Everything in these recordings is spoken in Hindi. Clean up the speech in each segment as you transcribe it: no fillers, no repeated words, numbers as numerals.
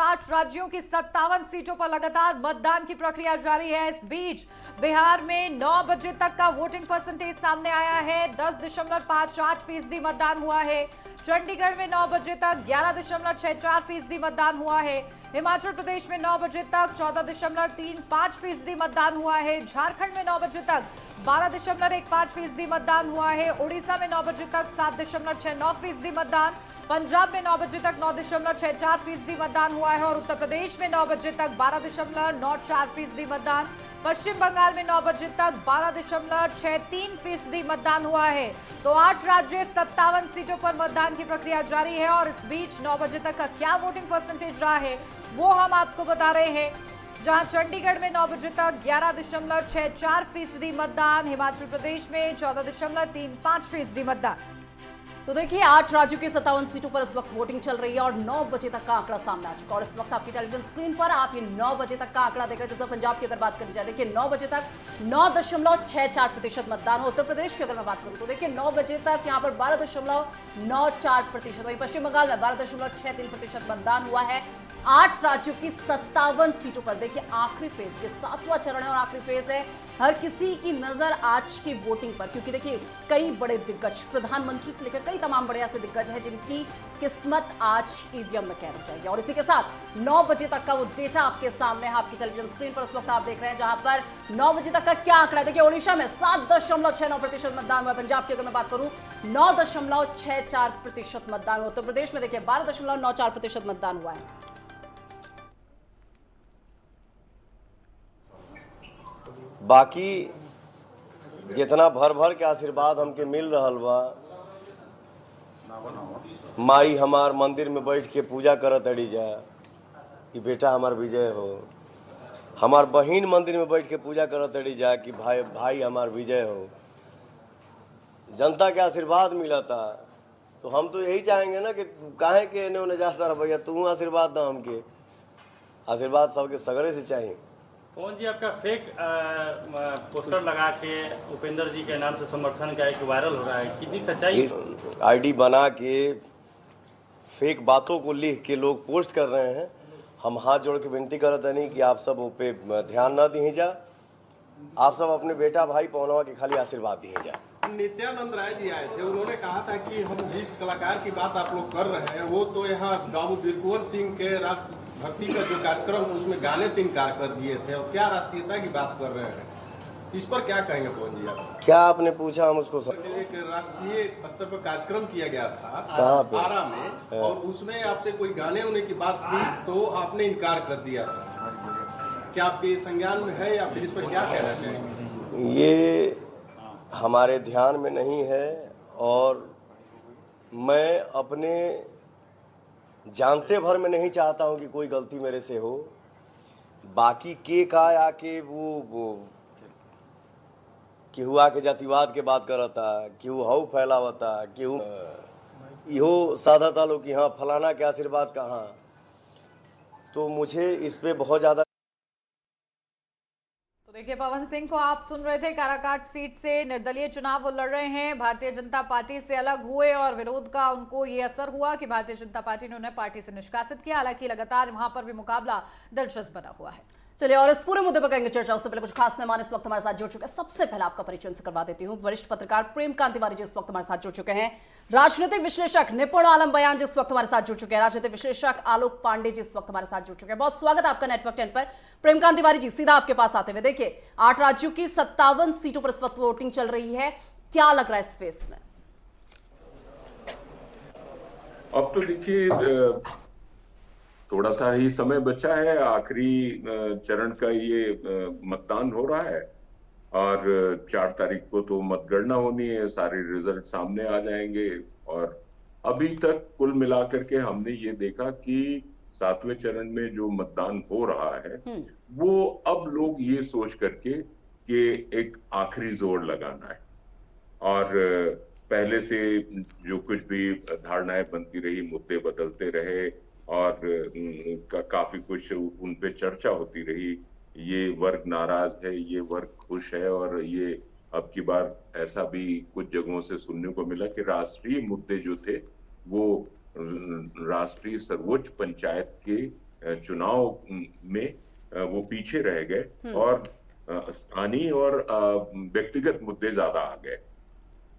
8 राज्यों की 57 सीटों पर लगातार मतदान की प्रक्रिया जारी है। इस बीच बिहार में 9 बजे तक का वोटिंग परसेंटेज सामने आया है। 10.58% मतदान हुआ है। चंडीगढ़ में 9 बजे तक 11.64% मतदान हुआ है। हिमाचल प्रदेश में 9 बजे तक 14.35% मतदान हुआ है। झारखंड में 9 बजे तक 12.15% मतदान हुआ है। उड़ीसा में 9 बजे तक 7.69% मतदान, पंजाब में 9 बजे तक 9.64% मतदान हुआ है और उत्तर प्रदेश में 9 बजे तक 12.94% मतदान, पश्चिम बंगाल में 9 बजे तक 12.63% मतदान हुआ है। तो 8 राज्य 57 सीटों पर मतदान की प्रक्रिया जारी है और इस बीच 9 बजे तक का क्या वोटिंग परसेंटेज रहा है वो हम आपको बता रहे हैं। जहां चंडीगढ़ में 9 बजे तक 11.64% मतदान, हिमाचल प्रदेश में 14.35% मतदान। तो देखिए 8 राज्यों की 57 सीटों पर इस वक्त वोटिंग चल रही है और 9 बजे तक का आंकड़ा सामने आ चुका है और इस वक्त आपकी टेलीविजन स्क्रीन पर आप ये 9 बजे तक का आंकड़ा देख रहे हैं, जिसमें पंजाब की अगर बात करी जाए देखिए 9 बजे तक 9.64% मतदान हो। उत्तर प्रदेश की अगर मैं बात करूं तो देखिए 9 बजे तक यहां पर 12.94%, वहीं पश्चिम बंगाल में 12.63% मतदान हुआ है। 8 राज्यों की 57 सीटों पर देखिए आखिरी फेज, ये 7वां चरण है और आखिरी फेज है। हर किसी की नजर आज की वोटिंग पर, क्योंकि देखिए कई बड़े दिग्गज, प्रधानमंत्री से लेकर कई तमाम बड़े ऐसे दिग्गज हैं जिनकी किस्मत आज ईवीएम में कैद हो जाएगी। और इसी के साथ 9 बजे तक का वो डेटा आपके सामने है, आपकी टेलीविजन स्क्रीन पर उस वक्त आप देख रहे हैं, जहां पर 9 बजे तक का क्या आंकड़ा है। देखिए ओडिशा में 7.69% मतदान हुआ, पंजाब की अगर मैं बात करूं 9.64% मतदान हुआ, उत्तर प्रदेश में देखिए 12.94% मतदान हुआ है। बाकी जितना भर भर के आशीर्वाद हमके मिल रहल बा, माई हमार मंदिर में बैठ के पूजा करत अड़ी जा कि बेटा हमार विजय हो, हमार बहिन मंदिर में बैठ के पूजा करत अड़ी जा कि भाई हमार विजय हो। जनता के आशीर्वाद मिला था तो हम तो यही चाहेंगे ना कि काहे के एने ओने जाता रह भैया, तू आशीर्वाद दा हमके, आशीर्वाद सबके सगरे से चाहिए। कौन जी आपका फेक पोस्टर लगा के उपेंद्र जी के नाम से समर्थन का एक वायरल हो रहा है, कितनी सच्चाई? आईडी बना के फेक बातों को लिख के लोग पोस्ट कर रहे हैं। हम हाथ जोड़ के विनती करते नहीं कि आप सब पे ध्यान न दिए जा, आप सब अपने बेटा भाई पवनवा के खाली आशीर्वाद दिए जा। नित्यानंद राय जी आए थे, उन्होंने कहा था कि हम जिस कलाकार की बात आप लोग कर रहे हैं वो तो यहाँ बाबू वीरकुंवर सिंह के राष्ट्र भक्ति का जो कार्यक्रम था उसमें गाने से इनकार कर दिए थे और क्या राष्ट्रीयता की बात कर रहे हैं, इस पर क्या कहेंगे पवन जी आप? क्या आपने पूछा हम उसको सर? एक राष्ट्रीय स्तर पर कार्यक्रम किया गया था कहाँ पे? आरा में, और उसमें आपसे कोई गाने होने की बात थी तो आपने इनकार कर दिया था। क्या आपके संज्ञान में है या फिर इस पर क्या कहना चाहेंगे? ये हमारे ध्यान में नहीं है और मैं अपने जानते भर में नहीं चाहता हूं कि कोई गलती मेरे से हो। बाकी के का आके वो केहू आके जातिवाद के बात करता, केहू हऊ फैलावता, केहू इहो साधा लोग कि हाँ फलाना के आशीर्वाद कहाँ। तो मुझे इस पे बहुत ज़्यादा। तो देखिए पवन सिंह को आप सुन रहे थे, काराकाट सीट से निर्दलीय चुनाव वो लड़ रहे हैं, भारतीय जनता पार्टी से अलग हुए और विरोध का उनको ये असर हुआ कि भारतीय जनता पार्टी ने उन्हें पार्टी से निष्कासित किया। हालांकि लगातार वहां पर भी मुकाबला दिलचस्प बना हुआ है। चलिए और इस पूरे मुद्दे पर करेंगे चर्चा, उससे पहले कुछ खास मेहमान इस वक्त हमारे साथ जुड़ चुके हैं। सबसे पहले आपका परिचय उनसे करवा देती हूँ। वरिष्ठ पत्रकार प्रेमकांत तिवारी जी इस वक्त हमारे साथ जुड़ चुके हैं। राजनीतिक विश्लेषक निपुण आलम बयान जी इस वक्त हमारे साथ जुड़ चुके हैं। राजनीतिक विश्लेषक आलोक पांडे जी इस वक्त हमारे साथ जुड़ चुके हैं। बहुत स्वागत है आपका नेटवर्क 10 पर। प्रेमकांत तिवारी जी, सीधा आपके पास आते हुए, देखिए 8 राज्यों की 57 सीटों पर इस वक्त वोटिंग चल रही है, क्या लग रहा है इस फेस में? अब तो देखिए थोड़ा सा ही समय बचा है, आखिरी चरण का ये मतदान हो रहा है और 4 तारीख को तो मतगणना होनी है, सारे रिजल्ट सामने आ जाएंगे। और अभी तक कुल मिलाकर के हमने ये देखा कि 7वें चरण में जो मतदान हो रहा है वो अब लोग ये सोच करके कि एक आखिरी जोर लगाना है और पहले से जो कुछ भी धारणाएं बनती रही, मुद्दे बदलते रहे और काफी कुछ उन पे चर्चा होती रही। ये वर्ग नाराज है, ये वर्ग खुश है और ये अब की बार ऐसा भी कुछ जगहों से सुनने को मिला कि राष्ट्रीय मुद्दे जो थे वो राष्ट्रीय सर्वोच्च पंचायत के चुनाव में वो पीछे रह गए और स्थानीय और व्यक्तिगत मुद्दे ज्यादा आ गए।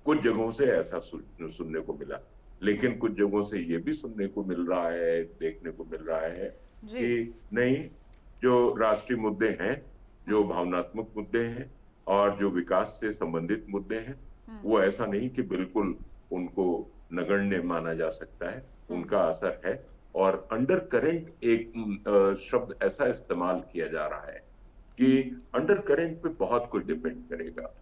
कुछ जगहों से ऐसा सुनने को मिला, लेकिन कुछ जगहों से ये भी सुनने को मिल रहा है, देखने को मिल रहा है कि नहीं, जो राष्ट्रीय मुद्दे हैं, जो भावनात्मक मुद्दे हैं और जो विकास से संबंधित मुद्दे हैं, वो ऐसा नहीं कि बिल्कुल उनको नगण्य माना जा सकता है, उनका असर है। और अंडर करंट एक शब्द ऐसा इस्तेमाल किया जा रहा है कि अंडर करंट पे बहुत कुछ डिपेंड करेगा।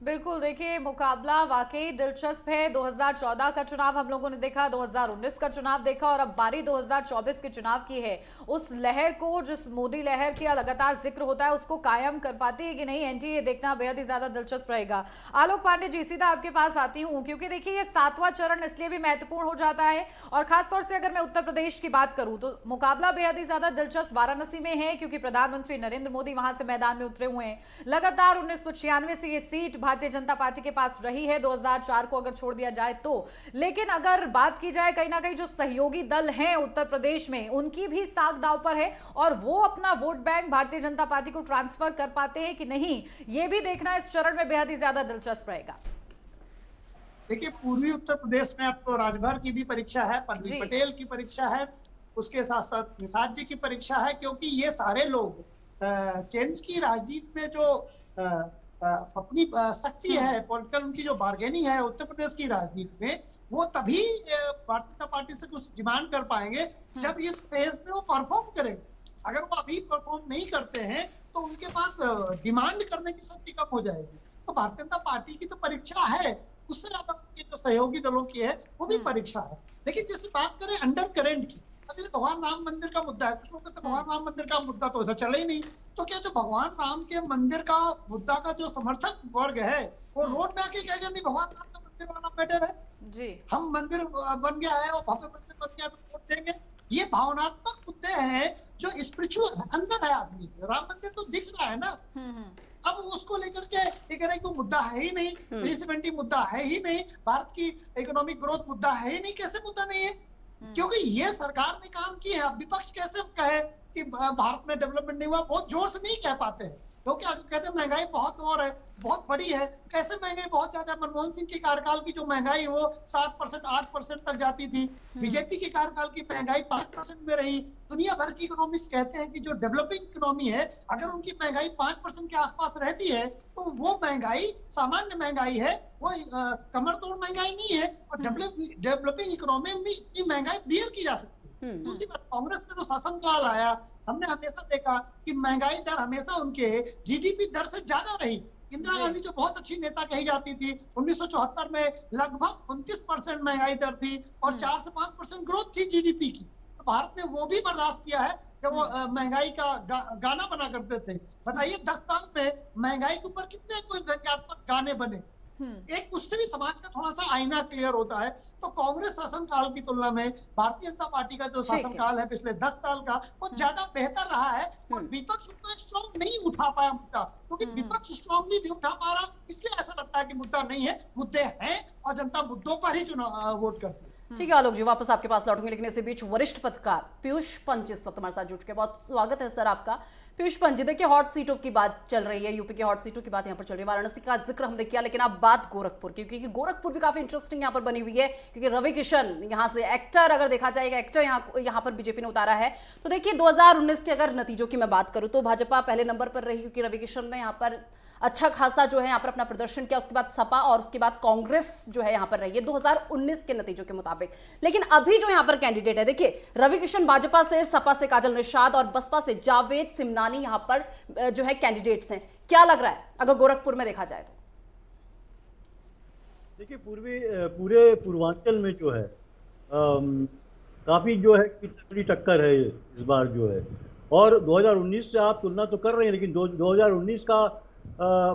बिल्कुल, देखिए मुकाबला वाकई दिलचस्प है। 2014 का चुनाव हम लोगों ने देखा, 2019 का चुनाव देखा और अब बारी 2024 के चुनाव की है। उस लहर को, जिस मोदी लहर का लगातार जिक्र होता है, उसको कायम कर पाती है कि नहीं एनडीए, देखना बेहद ही ज्यादा दिलचस्प रहेगा। आलोक पांडे जी, सीधा आपके पास आती हूँ, क्योंकि देखिए ये 7वां चरण इसलिए भी महत्वपूर्ण हो जाता है और खासतौर से अगर मैं उत्तर प्रदेश की बात करूं तो मुकाबला बेहद ही ज्यादा दिलचस्प वाराणसी में है, क्योंकि प्रधानमंत्री नरेंद्र मोदी वहां से मैदान में उतरे हुए हैं। लगातार 1996 से ये सीट भारतीय जनता पार्टी के पास रही है, 2004 को अगर छोड़ दिया जाए तो। लेकिन अगर बात की जाए, कहीं ना कहीं जो सहयोगी दल हैं उत्तर प्रदेश में, उनकी भी साख दांव पर है और वो अपना vote bank Bharatiya Janata party को ट्रांसफर कर पाते हैं कि नहीं, ये भी देखना इस चरण में बेहद ही ज्यादा दिलचस्प रहेगा। देखिए, पूर्वी उत्तर प्रदेश में अब तो राजभर की भी परीक्षा है, पल्लवी पटेल की परीक्षा है, उसके साथ साथ निषाद जी की परीक्षा है, क्योंकि ये सारे लोग केंद्र की राजनीति में जो अपनी शक्ति है, पॉलिटिकल उनकी जो बार्गेनिंग है उत्तर प्रदेश की राजनीति में, वो तभी भारतीय जनता पार्टी से कुछ डिमांड कर पाएंगे जब इस फेज में वो परफॉर्म करेंगे। अगर वो अभी परफॉर्म नहीं करते हैं तो उनके पास डिमांड करने की शक्ति कम हो जाएगी। तो भारतीय जनता पार्टी की तो परीक्षा है, उससे ज्यादा उनके जो सहयोगी दलों की है वो भी परीक्षा है। लेकिन जैसे बात करें अंडर करेंट की, अब भगवान राम मंदिर का मुद्दा है, कुछ लोग कहते हैं भगवान राम मंदिर का मुद्दा तो ऐसा चले ही नहीं, तो क्या जो भगवान राम के मंदिर का मुद्दा का जो समर्थक वर्ग है वो रोड में आके कहेगा नहीं भगवान राम का मंदिर वाला मैटर है जी, हम मंदिर बन गया है और भव्य मंदिर बन गया तो वोट देंगे। ये भावनात्मक मुद्दे हैं जो स्पिरिचुअल अंदर है आदमी। राम मंदिर तो दिख रहा है ना, अब उसको लेकर के एक कोई मुद्दा है ही नहीं, 370 मुद्दा है ही नहीं, भारत की इकोनॉमिक ग्रोथ मुद्दा है ही नहीं। कैसे मुद्दा नहीं है? क्योंकि ये सरकार ने काम किया है। विपक्ष कैसे कहे कि भारत में डेवलपमेंट नहीं हुआ, बहुत जोर से नहीं कह पाते हैं, क्योंकि आगे कहते हैं महंगाई बहुत और है, बहुत बड़ी है। कैसे महंगाई बहुत ज्यादा? मनमोहन सिंह के कार्यकाल की जो महंगाई वो 7% 8% तक जाती थी, बीजेपी के कार्यकाल की महंगाई 5% में रही। दुनिया भर की इकोनॉमिस्ट कहते हैं कि जो डेवलपिंग इकोनॉमी है, अगर उनकी महंगाई 5% के आसपास रहती है तो वो महंगाई सामान्य महंगाई है, वो कमर तोड़ महंगाई नहीं है। और डेवलपिंग इकोनॉमी में इतनी महंगाई बियर की जा सकती है। दूसरी बात, कांग्रेस का जो शासनकाल आया, हमने हमेशा देखा कि महंगाई दर हमेशा उनके जीडीपी दर से ज्यादा रही। इंदिरा गांधी जो बहुत अच्छी नेता कही जाती थी, 1974 में लगभग 29% महंगाई दर थी और 4 से 5% ग्रोथ थी जीडीपी की। तो भारत ने वो भी बर्दाश्त किया है जब वो महंगाई का गाना बना करते थे। बताइए 10 साल में महंगाई के ऊपर कितने कोई व्यंग्यात्मक गाने बने। एक उससे भी समाज का थोड़ा सा आईना क्लियर होता है। तो कांग्रेस शासनकाल की तुलना में भारतीय जनता पार्टी का जो शासनकाल है पिछले 10 साल का, वो ज्यादा बेहतर रहा है। और विपक्ष उतना स्ट्रॉन्ग नहीं उठा पाया मुद्दा, क्योंकि विपक्ष स्ट्रॉन्गली नहीं उठा पा रहा, इसलिए ऐसा लगता है कि मुद्दा नहीं है। मुद्दे हैं और जनता मुद्दों पर ही चुनाव वोट करती है। ठीक है आलोक जी, वापस आपके पास लौटूंगे, लेकिन इसी बीच वरिष्ठ पत्रकार पीयूष पंच इस वक्त हमारे साथ जुड़ चुके हैं। बहुत स्वागत है सर आपका। पीयूष पंच जी, देखिए हॉट सीटों की बात चल रही है, यूपी के हॉट सीटों की बात यहाँ पर चल रही है, वाराणसी का जिक्र हमने किया, लेकिन अब बात गोरखपुर की, क्योंकि गोरखपुर भी काफी इंटरेस्टिंग यहाँ पर बनी हुई है, क्योंकि रवि किशन यहाँ से एक्टर, अगर देखा जाएगा एक्टर यहाँ पर बीजेपी ने उतारा है। तो देखिए 2019 के अगर नतीजों की मैं बात करूँ तो भाजपा पहले नंबर पर रही, क्योंकि रवि किशन ने यहाँ पर अच्छा खासा जो है यहाँ पर अपना प्रदर्शन किया। उसके बाद सपा और उसके बाद कांग्रेस जो है यहाँ पर रही है 2019 के नतीजों के मुताबिक। लेकिन अभी जो यहाँ पर कैंडिडेट है, देखिए रवि किशन भाजपा से, सपा से काजल निषाद और बसपा से जावेद सिमनानी यहाँ पर जो है कैंडिडेट्स हैं। क्या लग रहा है अगर गोरखपुर में देखा जाए तो? देखिए पूरे पूर्वांचल में जो है काफी जो है तगड़ी टक्कर है इस बार जो है। और 2019 से आप तुलना तो कर रहे हैं, लेकिन 2019 का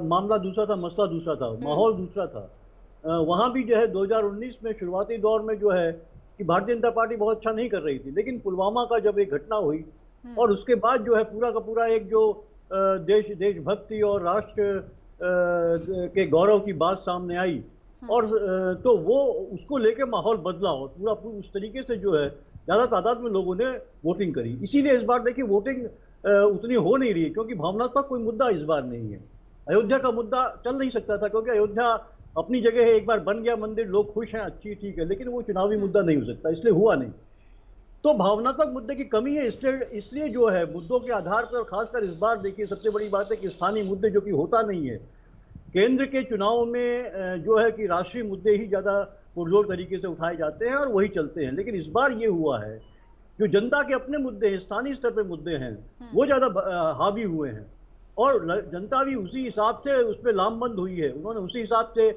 मामला दूसरा था, मसला दूसरा था, माहौल दूसरा था। वहाँ भी जो है 2019 में शुरुआती दौर में जो है कि भारतीय जनता पार्टी बहुत अच्छा नहीं कर रही थी, लेकिन पुलवामा का जब एक घटना हुई और उसके बाद जो है पूरा का पूरा एक जो देशभक्ति और राष्ट्र के गौरव की बात सामने आई, और तो वो उसको लेके माहौल बदला और पूरा उस तरीके से जो है ज़्यादा तादाद में लोगों ने वोटिंग करी। इसीलिए इस बार देखिए वोटिंग उतनी हो नहीं रही है, क्योंकि भावनात्मक कोई मुद्दा इस बार नहीं है। अयोध्या का मुद्दा चल नहीं सकता था, क्योंकि अयोध्या अपनी जगह है, एक बार बन गया मंदिर, लोग खुश हैं, अच्छी ठीक है, लेकिन वो चुनावी मुद्दा नहीं हो सकता, इसलिए हुआ नहीं। तो भावनात्मक मुद्दे की कमी है, इसलिए जो है मुद्दों के आधार पर, और खासकर इस बार देखिए सबसे बड़ी बात है कि स्थानीय मुद्दे, जो कि होता नहीं है केंद्र के चुनाव में, जो है कि राष्ट्रीय मुद्दे ही ज़्यादा पुरजोर तरीके से उठाए जाते हैं और वही चलते हैं। लेकिन इस बार ये हुआ है जो जनता के अपने मुद्दे हैं, स्थानीय स्तर पे मुद्दे हैं, वो ज़्यादा हावी हुए हैं, और जनता भी उसी हिसाब से उस पर लामबंद हुई है। उन्होंने उसी हिसाब से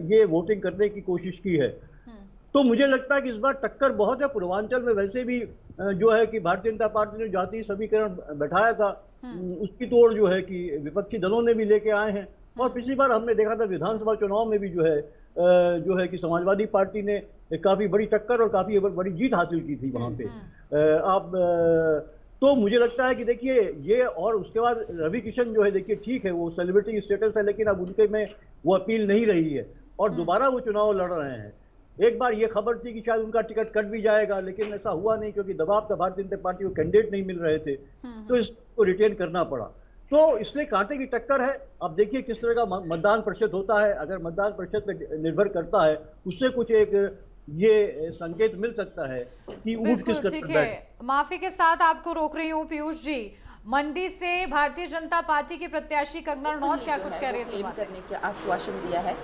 ये वोटिंग करने की कोशिश की है। तो मुझे लगता है कि इस बार टक्कर बहुत है। पूर्वांचल में वैसे भी जो है कि भारतीय जनता पार्टी ने जातीय समीकरण बैठाया था, उसकी तोड़ जो है कि विपक्षी दलों ने भी लेके आए हैं। और पिछली बार हमने देखा था विधानसभा चुनाव में भी जो है कि समाजवादी पार्टी ने काफी बड़ी टक्कर और काफी बड़ी जीत हासिल की थी वहां पे। तो मुझे लगता है कि देखिए ये, और उसके बाद रवि किशन जो है देखिए ठीक है, वो सेलिब्रिटी स्टेटस है, लेकिन अब उनके में वो अपील नहीं रही है और दोबारा वो चुनाव लड़ रहे हैं। एक बार ये खबर थी कि शायद उनका टिकट कट भी जाएगा, लेकिन ऐसा हुआ नहीं, क्योंकि दबाव था, भारतीय जनता पार्टी को कैंडिडेट नहीं मिल रहे थे, तो इसको रिटेन करना पड़ा। तो इसलिए कांटे की टक्कर है। अब देखिए किस तरह का मतदान प्रतिशत होता है। अगर मतदान प्रतिशत पर निर्भर करता है, उससे कुछ एक ये संकेत मिल सकता है कि ऊँट किस ठीक है। माफी के साथ आपको रोक रही हूँ पीयूष जी। मंडी से भारतीय जनता पार्टी की प्रत्याशी कंगना रनौत क्या कुछ कह रही है? करने का आश्वासन दिया है,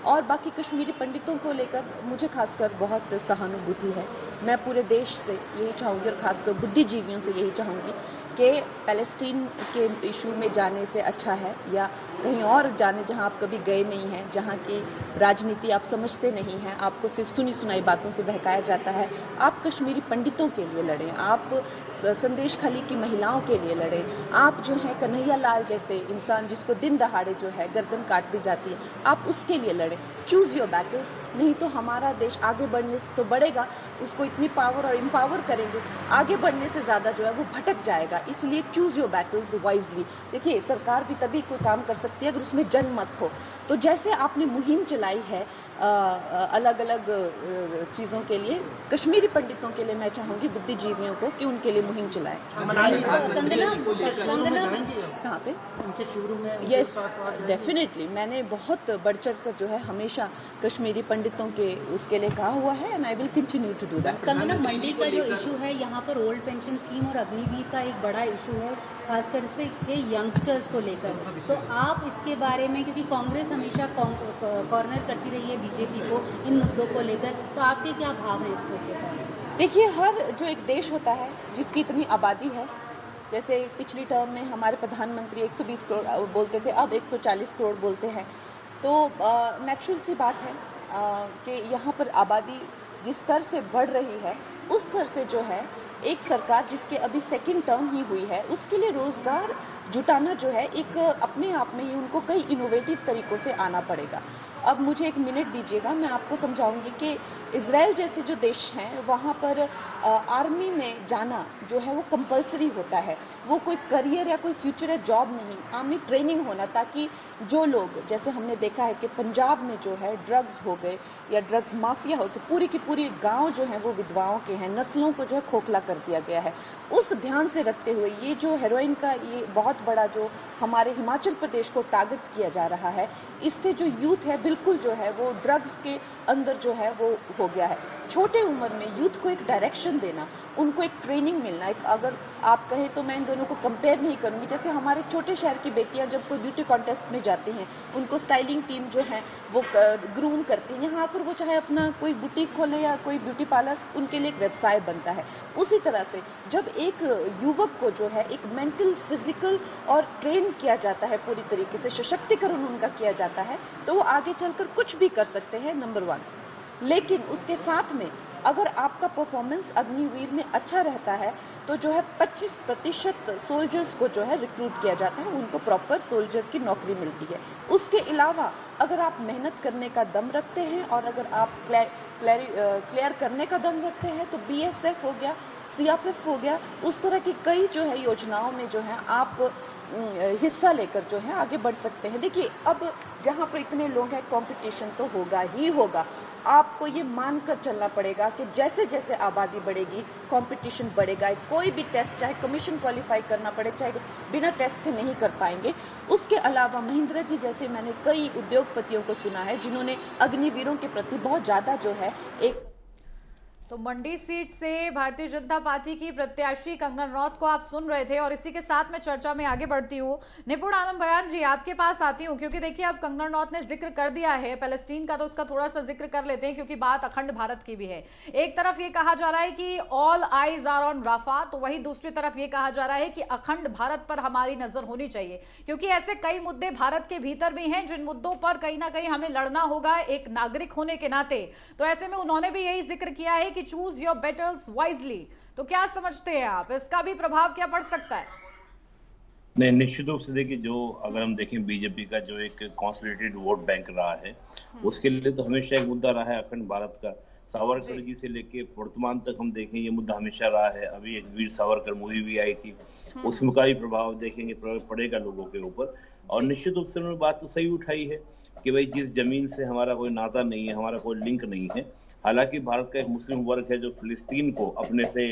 और बाकी कश्मीरी पंडितों को लेकर मुझे खासकर बहुत सहानुभूति है। मैं पूरे देश से यही चाहूँगी, और खासकर बुद्धिजीवियों से यही चाहूँगी कि पैलेस्टीन के इशू में जाने से अच्छा है, या कहीं और जाने जहां आप कभी गए नहीं हैं, जहां की राजनीति आप समझते नहीं हैं, आपको सिर्फ सुनी सुनाई बातों से बहकाया जाता है। आप कश्मीरी पंडितों के लिए लड़ें, आप संदेश खाली की महिलाओं के लिए लड़ें, आप जो है कन्हैया लाल जैसे इंसान जिसको दिन दहाड़े जो है गर्दन काट दी जाती है, आप उसके लिए लड़ें। Choose your battles. नहीं तो हमारा देश आगे बढ़ने तो बढ़ेगा, उसको इतनी पावर और एम्पावर करेंगे, आगे बढ़ने से ज़्यादा जो है वो भटक जाएगा। इसलिए चूज़ योर बैटल्स वाइजली। देखिए सरकार भी तभी कोई काम कर सकती है अगर उसमें जनमत हो। तो जैसे आपने मुहिम चलाई है अलग अलग चीज़ों के लिए, कश्मीरी पंडितों के लिए मैं चाहूँगी बुद्धिजीवियों को कि उनके लिए मुहिम चलाएं। कहाँ पे? यस डेफिनेटली, मैंने बहुत बढ़ चढ़ कर जो है हमेशा कश्मीरी पंडितों के उसके लिए कहा हुआ है, and I will continue to do that. Kangana, Mandi का जो इशू है यहाँ पर ओल्ड पेंशन स्कीम और अग्निवीर का एक बड़ा इशू है, खासकर से के यंगस्टर्स को लेकर, तो आप इसके बारे में, क्योंकि कांग्रेस हमेशा कॉर्नर करती रही है बीजेपी को इन मुद्दों को लेकर, तो आपके क्या भाव हैं इस मुद्दे पर? देखिए, हर जो एक देश होता है जिसकी इतनी आबादी है, जैसे पिछली टर्म में हमारे प्रधानमंत्री 120 करोड़ बोलते थे, अब 140 करोड़ बोलते हैं, तो नेचुरल सी बात है कि यहाँ पर आबादी जिस स्तर से बढ़ रही है, उस स्तर से जो है एक सरकार जिसके अभी सेकंड टर्म ही हुई है, उसके लिए रोज़गार जुटाना जो है एक अपने आप में ही उनको कई इनोवेटिव तरीकों से आना पड़ेगा। अब मुझे एक मिनट दीजिएगा, मैं आपको समझाऊंगी कि इज़राइल जैसे जो देश हैं वहाँ पर आर्मी में जाना जो है वो कंपलसरी होता है। वो कोई करियर या कोई फ्यूचर या जॉब नहीं, आर्मी ट्रेनिंग होना, ताकि जो लोग, जैसे हमने देखा है कि पंजाब में जो है ड्रग्स हो गए या ड्रग्स माफिया हो गए, पूरी की पूरी गाँव जो है वो विधवाओं के हैं, नस्लों को जो है खोखला कर दिया गया है। उस ध्यान से रखते हुए ये जो हेरोइन का ये बहुत बड़ा जो हमारे हिमाचल प्रदेश को टारगेट किया जा रहा है, इससे जो यूथ है बिल्कुल जो है वो ड्रग्स के अंदर जो है वो हो गया है। छोटे उम्र में यूथ को एक डायरेक्शन देना, उनको एक ट्रेनिंग मिलना, एक, अगर आप कहें तो मैं इन दोनों को कंपेयर नहीं करूंगी, जैसे हमारे छोटे शहर की बेटियां जब कोई ब्यूटी कॉन्टेस्ट में जाती हैं, उनको स्टाइलिंग टीम जो है वो ग्रूम करती हैं, यहाँ आकर वो चाहे अपना कोई बुटीक खोले या कोई ब्यूटी पार्लर, उनके लिए एक व्यवसाय बनता है। उसी तरह से जब एक युवक को जो है एक मेंटल, फिजिकल और ट्रेन किया जाता है, पूरी तरीके से सशक्तिकरण उनका किया जाता है, तो वो आगे चलकर कुछ भी कर सकते हैं, नंबर 1। लेकिन उसके साथ में अगर आपका परफॉर्मेंस अग्निवीर में अच्छा रहता है तो जो है 25% सोल्जर्स को जो है रिक्रूट किया जाता है, उनको प्रॉपर सोल्जर की नौकरी मिलती है। उसके अलावा अगर आप मेहनत करने का दम रखते हैं और अगर आप क्लियर करने का दम रखते हैं तो BSF हो गया, CRPF हो गया, उस तरह की कई जो है योजनाओं में जो है आप हिस्सा लेकर जो है आगे बढ़ सकते हैं। देखिए, अब जहाँ पर इतने लोग हैं, कंपटीशन तो होगा ही होगा। आपको ये मानकर चलना पड़ेगा कि जैसे जैसे आबादी बढ़ेगी कंपटीशन बढ़ेगा, कोई भी टेस्ट चाहे कमीशन क्वालिफाई करना पड़े चाहे बिना टेस्ट के नहीं कर पाएंगे। उसके अलावा महिंद्रा जी जैसे मैंने कई उद्योगपतियों को सुना है जिन्होंने अग्निवीरों के प्रति बहुत ज़्यादा जो है एक तो मंडी सीट से भारतीय जनता पार्टी की प्रत्याशी कंगना रनौत को आप सुन रहे थे और इसी के साथ मैं चर्चा में आगे बढ़ती हूँ। निपुण आलम बयान जी आपके पास आती हूँ क्योंकि देखिए अब कंगना रनौत ने जिक्र कर दिया है पैलेस्टीन का, तो उसका थोड़ा सा जिक्र कर लेते हैं क्योंकि बात अखंड भारत की भी है। एक तरफ ये कहा जा रहा है कि all eyes are on Rafah, तो वहीं दूसरी तरफ ये कहा जा रहा है कि अखंड भारत पर हमारी नजर होनी चाहिए क्योंकि ऐसे कई मुद्दे भारत के भीतर भी हैं जिन मुद्दों पर कहीं ना कहीं हमें लड़ना होगा एक नागरिक होने के नाते। तो ऐसे में उन्होंने भी यही जिक्र किया है कि चूज योर बैटल्स वाइजली। तो क्या समझते हैं आप, इसका भी प्रभाव क्या पड़ सकता है? नहीं, निश्चित रूप से देखिए, जो अगर हम देखें बीजेपी का जो एक कॉन्सोलिडेटेड वोट बैंक रहा है उसके लिए तो हमेशा एक मुद्दा रहा है अखंड भारत का। सावरकर जी से लेके वर्तमान तक हम देखें ये मुद्दा हमेशा रहा है। अभी एक वीर सावरकर मूवी भी आई थी, उसमें का भी प्रभाव देखेंगे पड़ेगा लोगों के ऊपर। और निश्चित रूप से उन्होंने बात तो सही उठाई है कि भाई जिस जमीन से हमारा कोई नाता नहीं है, हमारा कोई लिंक नहीं है, हालांकि भारत का एक मुस्लिम वर्ग है जो फिलिस्तीन को अपने से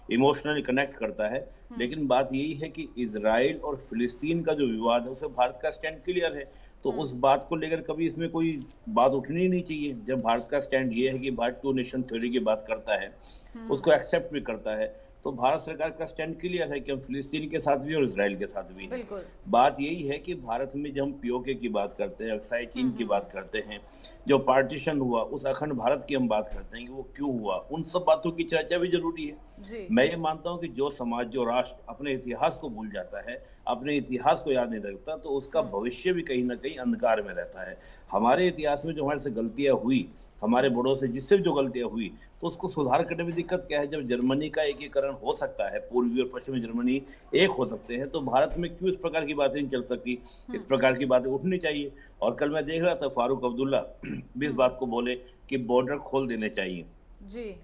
इमोशनली कनेक्ट करता है, लेकिन बात यही है कि इजराइल और फिलिस्तीन का जो विवाद है उसमें भारत का स्टैंड क्लियर है। तो उस बात को लेकर कभी इसमें कोई बात उठनी नहीं चाहिए। जब भारत का स्टैंड ये है कि भारत टू नेशन थ्योरी की बात करता है, उसको एक्सेप्ट भी करता है, तो भारत सरकार का स्टैंड क्लियर है कि हम फिलिस्तीन के साथ भी और इजराइल के साथ भी हैं। बात यही है कि भारत में जब हम पीओके की बात करते हैं, अक्साई चीन की बात करते हैं, जो पार्टीशन हुआ उस अखंड भारत की हम बात करते हैं कि वो क्यों हुआ, उन सब बातों की चर्चा भी जरूरी है। मैं ये मानता हूँ कि जो समाज, जो राष्ट्र अपने इतिहास को भूल जाता है, अपने इतिहास को याद नहीं रखता, तो उसका भविष्य भी कहीं ना कहीं अंधकार में रहता है। हमारे इतिहास में जो हमारे से गलतियां हुई, हमारे बड़ों से जिससे जो गलतियां हुई, तो उसको सुधार करने में दिक्कत क्या है? जब जर्मनी का एकीकरण हो सकता है, पूर्वी और पश्चिमी जर्मनी एक हो सकते हैं, तो भारत में क्यों इस प्रकार की बातें नहीं चल सकती? इस प्रकार की बातें उठनी चाहिए। और कल मैं देख रहा था फारूक अब्दुल्ला भी इस बात को बोले कि बॉर्डर खोल देने चाहिए जी।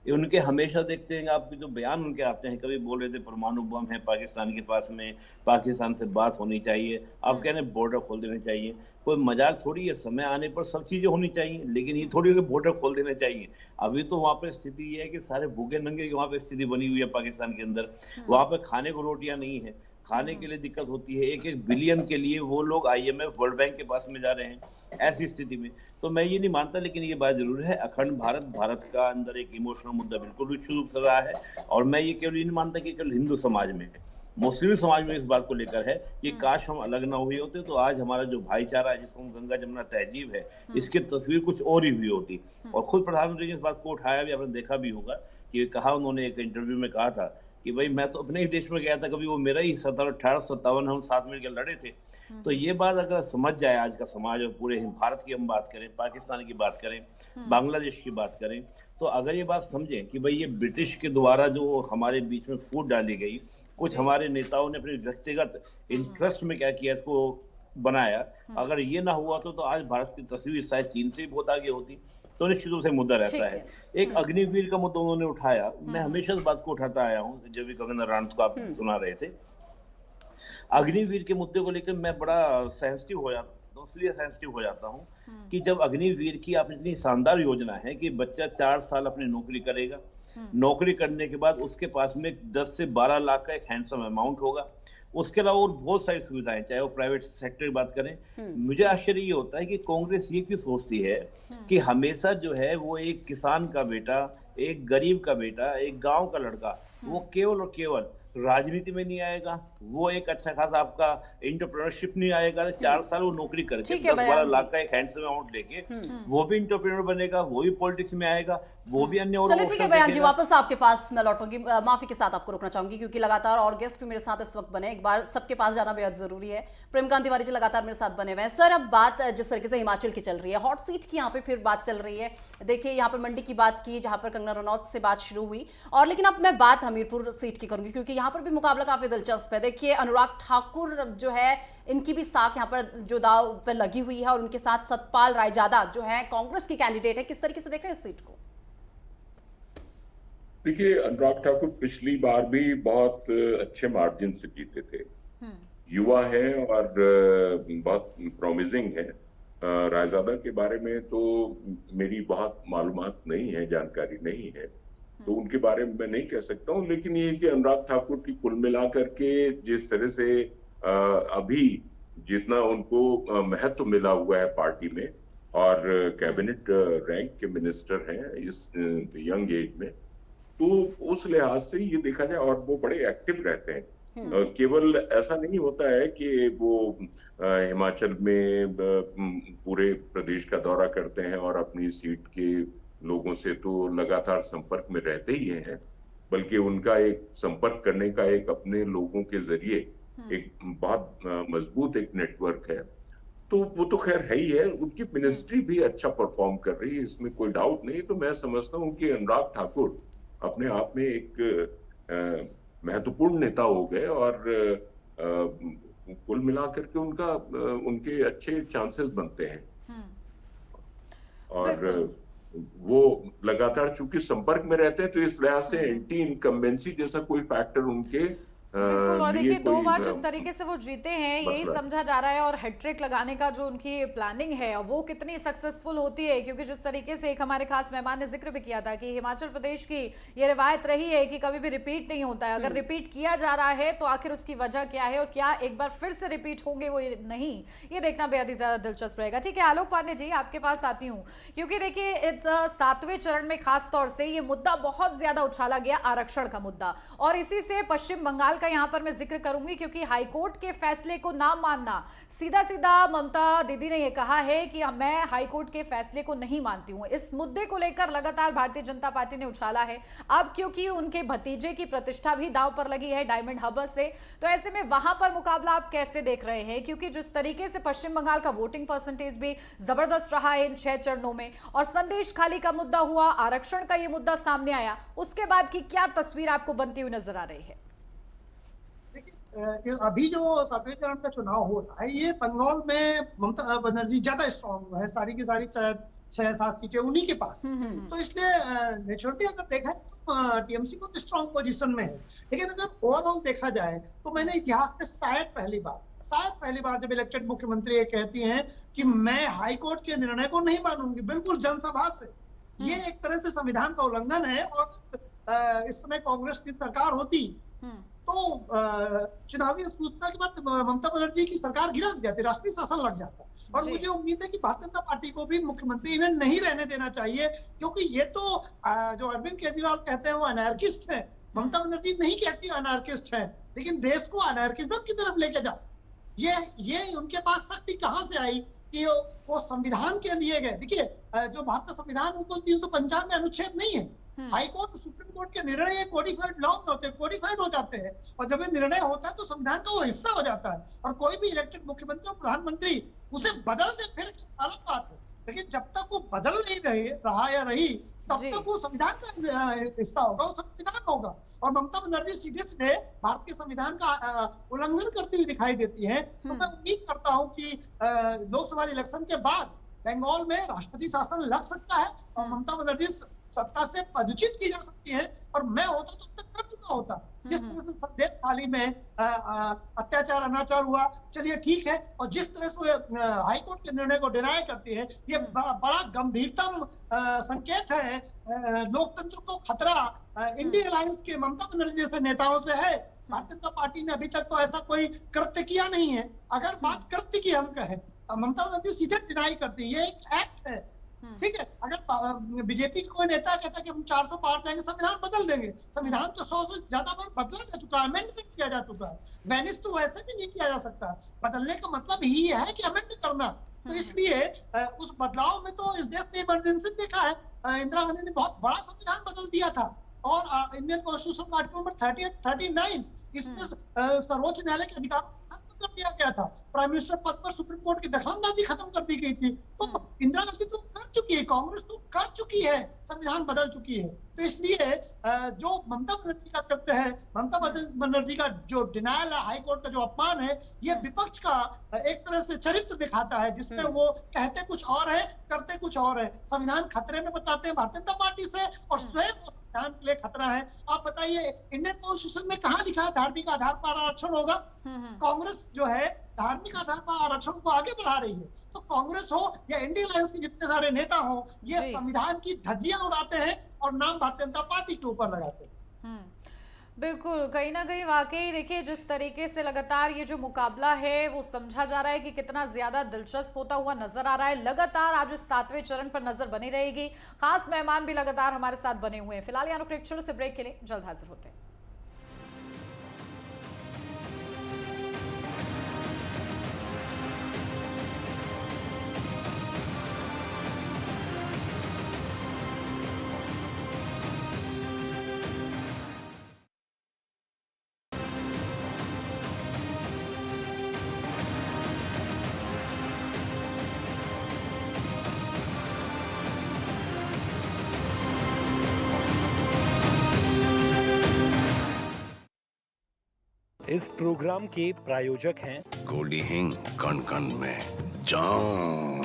उनके हमेशा देखते हैं आपके जो बयान उनके आते हैं, कभी बोल रहे थे परमाणु बम है पाकिस्तान के पास में, पाकिस्तान से बात होनी चाहिए, आप कह रहे हैं बॉर्डर खोल देने चाहिए। कोई मजाक थोड़ी है, समय आने पर सब चीजें होनी चाहिए, लेकिन ये थोड़ी है बॉर्डर खोल देने चाहिए। अभी तो वहाँ पे स्थिति ये है कि सारे भूखे नंगे वहाँ पे स्थिति बनी हुई है पाकिस्तान के अंदर। वहाँ पे खाने को रोटियां नहीं है, खाने के लिए दिक्कत होती है। 1-1 बिलियन के लिए वो लोग IMF वर्ल्ड बैंक के पास में जा रहे हैं। ऐसी स्थिति में तो मैं ये नहीं मानता, लेकिन ये बात जरूर है अखंड भारत, भारत का अंदर एक इमोशनल मुद्दा बिल्कुल भी शुरू से रहा है। और मैं ये केवल नहीं मानता कि केवल हिंदू समाज में, मुस्लिम समाज में इस बात को लेकर है कि काश हम अलग ना हुए होते तो आज हमारा जो भाईचारा है, जिसको हम गंगा जमुना तहजीब है, इसकी तस्वीर कुछ और ही हुई होती। और खुद प्रधानमंत्री ने इस बात को उठाया भी, आपने देखा भी होगा कि कहा उन्होंने एक इंटरव्यू में कहा था कि भाई मैं तो अपने ही देश में गया था, कभी वो मेरा ही 1857 हम साथ मिलकर लड़े थे। तो ये बात अगर समझ जाए आज का समाज, और पूरे भारत की हम बात करें, पाकिस्तान की बात करें, बांग्लादेश की बात करें, तो अगर ये बात समझें कि भाई ये ब्रिटिश के द्वारा जो हमारे बीच में फूट डाली गई, कुछ हमारे नेताओं ने अपने व्यक्तिगत इंटरेस्ट में क्या किया, इसको बनाया, अगर ये ना हुआ तो आज भारत की तस्वीर शायद चीन से भी बहुत आगे होती। तो निश्चित रूप से मुद्दा रहता है। एक अग्निवीर का मुद्दा उन्होंने उठाया, मैं हमेशा इस बात को उठाता आया हूँ, जब भी कंगना रनौत को आप सुना रहे थे। अग्निवीर के मुद्दे को लेकर मैं बड़ा सेंसिटिव हो जाता हूँ, इसलिए सेंसिटिव हो जाता हूँ कि जब अग्निवीर की आप इतनी शानदार योजना है कि बच्चा 4 साल अपनी नौकरी करेगा, नौकरी करने के बाद उसके पास में 10 से 12 लाख का एक हैंडसम अमाउंट होगा, उसके अलावा और बहुत सारी सुविधाएं, चाहे वो प्राइवेट सेक्टर की बात करें। मुझे आश्चर्य ये होता है कि कांग्रेस ये क्यों सोचती है कि हमेशा जो है वो एक किसान का बेटा, एक गरीब का बेटा, एक गांव का लड़का, वो केवल और केवल राजनीति में नहीं आएगा, वो एक अच्छा खासा आपका एंटरप्रेन्योरशिप नहीं आएगा। 4 साल वो नौकरी करके 10-12 लाख का एक हैंडसम अमाउंट लेके वो भी एंटरप्रेन्योर बनेगा, वो भी पॉलिटिक्स में आएगा, वो भी अन्य और। चलिए ठीक है बयान जी, वापस आपके पास मैं लौटूंगी। माफी के साथ आपको रोकना चाहूंगी क्योंकि लगातार और गेस्ट भी मेरे साथ इस वक्त बने, एक बार सबके पास जाना बेहद जरूरी है। प्रेमकांत तिवारी जी लगातार मेरे साथ बने हुए हैं। सर, अब बात जिस तरीके से हिमाचल की चल रही है, हॉट सीट की यहाँ पे फिर बात चल रही है। देखिए यहाँ पर मंडी की बात की, जहाँ पर कंगना रनौत से बात शुरू हुई, और लेकिन अब मैं बात हमीरपुर सीट की करूंगी क्योंकि यहाँ पर भी मुकाबला काफी दिलचस्प है। देखिए अनुराग ठाकुर जो है, इनकी भी साख यहाँ पर जो दाव पर लगी हुई है, और उनके साथ सतपाल रायजादा जो है कांग्रेस के कैंडिडेट है। किस तरीके से देख रहे हैं इस सीट को? देखिए, अनुराग ठाकुर पिछली बार भी बहुत अच्छे मार्जिन से जीते थे, युवा है और बहुत प्रॉमिसिंग है, रायजादा के बारे में तो मेरी बहुत मालूमात नहीं है, जानकारी नहीं है, तो उनके बारे में मैं नहीं कह सकता हूँ। लेकिन ये कि अनुराग ठाकुर की कुल मिलाकर के जिस तरह से अभी जितना उनको महत्व मिला हुआ है पार्टी में और कैबिनेट रैंक के मिनिस्टर हैं इस यंग एज में, तो उस लिहाज से ये देखा जाए और वो बड़े एक्टिव रहते हैं। केवल ऐसा नहीं होता है कि वो हिमाचल में पूरे प्रदेश का दौरा करते हैं और अपनी सीट के लोगों से तो लगातार संपर्क में रहते ही हैं, बल्कि उनका एक संपर्क करने का एक अपने लोगों के जरिए एक बहुत मजबूत एक नेटवर्क है। तो वो तो खैर है ही है, उनकी मिनिस्ट्री भी अच्छा परफॉर्म कर रही है, इसमें कोई डाउट नहीं। तो मैं समझता हूँ कि अनुराग ठाकुर अपने आप में एक महत्वपूर्ण नेता हो गए और कुल मिलाकर के उनके अच्छे चांसेस बनते हैं। और वो लगातार चूंकि संपर्क में रहते हैं, तो इस लिहाज से एंटी इनकम्बेंसी जैसा कोई फैक्टर उनके बिल्कुल। और देखिए 2 बार जिस तरीके से वो जीते हैं, यही समझा जा रहा है। और हैट्रिक लगाने का जो उनकी प्लानिंग है वो कितनी सक्सेसफुल होती है, क्योंकि जिस तरीके से एक हमारे खास मेहमान ने जिक्र भी किया था कि हिमाचल प्रदेश की ये रिवायत रही है कि कभी भी रिपीट नहीं होता है। अगर रिपीट किया जा रहा है तो आखिर उसकी वजह क्या है, और क्या एक बार फिर से रिपीट होंगे वो नहीं, ये देखना बेहद ही ज्यादा दिलचस्प रहेगा। ठीक है आलोक पांडे जी, आपके पास आती हूँ, क्योंकि देखिए इस 7वें चरण में खास तौर से ये मुद्दा बहुत ज्यादा उछाला गया, आरक्षण का मुद्दा। और इसी से पश्चिम बंगाल का यहां पर मैं जिक्र करूंगी, क्योंकि हाईकोर्ट के फैसले को ना मानना, सीधा सीधा ममता दीदी ने यह कहा है कि मैं हाईकोर्ट के फैसले को नहीं मानती हूं। इस मुद्दे को लेकर लगातार भारतीय जनता पार्टी ने उछाला है। अब क्योंकि उनके भतीजे की प्रतिष्ठा भी दांव पर लगी है डायमंड हार्बर से, तो ऐसे में वहां पर मुकाबला आप कैसे देख रहे हैं? क्योंकि जिस तरीके से पश्चिम बंगाल का वोटिंग परसेंटेज भी जबरदस्त रहा है इन 6 चरणों में, और संदेश खाली का मुद्दा हुआ, आरक्षण का ये मुद्दा सामने आया, उसके बाद की क्या तस्वीर आपको बनती हुई नजर आ रही है? अभी जो 7वें चरण का चुनाव हो रहा है, ये बंगाल में ममता बनर्जी ज्यादा स्ट्रॉन्ग है, सारी की सारी 6-7 सीटें उन्हीं के पास। तो इसलिए नेचुरली अगर देखा जाए तो टीएमसी को तो स्ट्रॉन्ग पोजीशन में है। लेकिन अगर ओवरऑल देखा जाए तो मैंने इतिहास में शायद पहली बार जब इलेक्टेड मुख्यमंत्री ये कहती हैं कि मैं हाईकोर्ट के निर्णय को नहीं मानूंगी, बिल्कुल जनसभा से, ये एक तरह से संविधान का उल्लंघन है। और इस समय कांग्रेस की सरकार होती तो चुनावी सूचना के बाद ममता बनर्जी की सरकार गिरा जाती, राष्ट्रीय शासन लग जाता। और मुझे उम्मीद है कि भारतीय जनता पार्टी को भी मुख्यमंत्री इन्हें नहीं रहने देना चाहिए, क्योंकि ये तो जो अरविंद केजरीवाल कहते हैं वो अनार्किस्ट है। ममता बनर्जी नहीं कहती अनार्किस्ट है, लेकिन देश को अनार्किज्म की तरफ लेके जा, ये उनके पास शक्ति कहाँ से आई कि वो संविधान के लिए गए। देखिए जो भारत का संविधान उनको 395 अनुच्छेद नहीं है। हाईकोर्ट सुप्रीम कोर्ट के निर्णय कोडिफाइड लॉ होते हैं, कोडिफाइड हो जाते हैं, और जब ये निर्णय होता है तो संविधान का वो हिस्सा हो जाता है। और कोई भी इलेक्टेड मुख्यमंत्री और प्रधानमंत्री उसे बदल दे फिर अलग बात है, लेकिन जब तक वो बदल नहीं रहा या रही, तब तक वो संविधान का हिस्सा होगा, वो संविधान होगा। और ममता बनर्जी सीधे सीधे भारत के संविधान का उल्लंघन करती हुई दिखाई देती है। तो मैं उम्मीद करता हूँ कि लोकसभा इलेक्शन के बाद बंगाल में राष्ट्रपति शासन लग सकता है और ममता बनर्जी सत्ता से पदच्युत की जा सकती है। और मैं होता तो अब तक कर चुका होता। जिस तरह से संदेश खाली में अत्याचार अनाचार हुआ, चलिए ठीक है, और जिस तरह से हाईकोर्ट के निर्णय को डिनाई करती है, ये बड़ा गंभीरतम संकेत है। लोकतंत्र को खतरा इंडियन अलायंस के ममता बनर्जी जैसे नेताओं से है। भारतीय जनता पार्टी ने अभी तक तो ऐसा कोई कृत्य किया नहीं है। अगर बात कृत्य की हम कहें, ममता बनर्जी सीधे डिनाई करती है, ये एक एक्ट है, ठीक है। अगर बीजेपी का कोई नेता कहता है कि हम 400 पार जाएंगे, संविधान बदल देंगे, संविधान तो 100 से ज्यादा बार बदला जा चुका है, अमेंडमेंट किया जा चुका है। वैनिश तो वैसे भी नहीं किया जा सकता। बदलने का मतलब ही है कि अमेंड करना। तो इसलिए उस बदलाव में तो इस देश ने इमरजेंसी देखा है। इंदिरा गांधी ने बहुत बड़ा संविधान बदल दिया था, और इंडियन कॉन्स्टिट्यूशन का आर्टिकल नंबर 39 इसमें सर्वोच्च न्यायालय के अधिकार खत्म कर दिया गया था। प्राइम मिनिस्टर पद पर सुप्रीम कोर्ट की दखलंदाजी खत्म कर दी गई थी। तो इंदिरा गांधी तो कर चुकी है, कांग्रेस तो कर चुकी है, संविधान बदल चुकी है। तो इसलिए जो ममता बनर्जी का कृत्य है, ममता बनर्जी का जो डिनायल है, हाईकोर्ट का जो अपमान है, ये विपक्ष का एक तरह से चरित्र दिखाता है, जिसमें वो कहते कुछ और है, करते कुछ और है। संविधान खतरे में बताते हैं भारतीय जनता पार्टी से, और स्वयं संविधान के लिए खतरा है। आप बताइए इंडियन कॉन्स्टिट्यूशन में कहाँ लिखा है धार्मिक आधार पर आरक्षण होगा? कांग्रेस जो है धार्मिक आधार पर आरक्षण को आगे बढ़ा रही है। तो कांग्रेस हो या इंडिया अलायंस के जितने सारे नेता हो, ये जी। संविधान की धज्जियां उड़ाते हैं और नाम भारतीय जनता पार्टी के ऊपर लगाते हैं। बिल्कुल, कहीं ना कहीं वाकई देखिए जिस तरीके से लगातार ये जो मुकाबला है वो समझा जा रहा है कि कितना ज्यादा दिलचस्प होता हुआ नजर आ रहा है। लगातार आज इस 7वें चरण पर नजर बनी रहेगी। खास मेहमान भी लगातार हमारे साथ बने हुए हैं। फिलहाल यहाँ एक छोटे से ब्रेक के लिए जल्द हाजिर होते हैं। इस प्रोग्राम के प्रायोजक हैं गोल्डी हिंग कण कण में जान।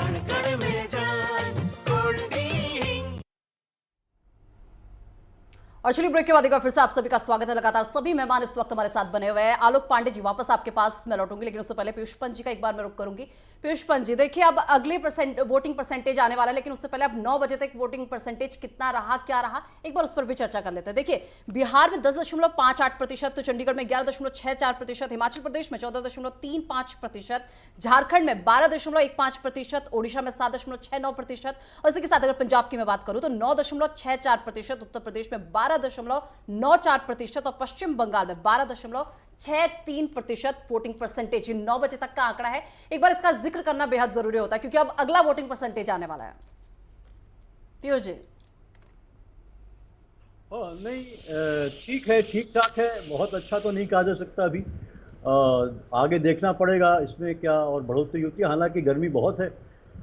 और चलिए ब्रेक के बाद एक बार फिर से आप सभी का स्वागत है। लगातार सभी मेहमान इस वक्त हमारे साथ बने हुए हैं। आलोक पांडे जी वापस आपके पास मैं लौटूंगी, लेकिन उससे पहले पीयूष पंत जी का एक बार मैं रुक करूंगी। पीयूष पंत जी, देखिए अब अगले वोटिंग परसेंटेज आने वाला है, लेकिन उससे पहले अब 9 बजे तक वोटिंग परसेंटेज कितना रहा, क्या रहा, एक बार उस पर भी चर्चा कर लेते हैं। देखिए बिहार में 10.58%, तो चंडीगढ़ में 11.64%, हिमाचल प्रदेश में 14.35%, झारखंड में 12.15%, ओडिशा में 7.69%, और इसी के साथ अगर पंजाब की मैं बात करूं तो 9.64%, उत्तर प्रदेश में 12.94% और पश्चिम बंगाल में 12.63% वोटिंग परसेंटेज। 9 बजे तक का आंकड़ा है। एक बार इसका जिक्र करना बेहद जरूरी होता है क्योंकि अब अगला वोटिंग परसेंटेज आने वाला है। पीयूष जी। नहीं, ठीक है, ठीक ठाक है, बहुत अच्छा तो नहीं कहा जा सकता अभी। आगे देखना पड़ेगा इसमें क्या और बढ़ोतरी होती है। हालांकि गर्मी बहुत है,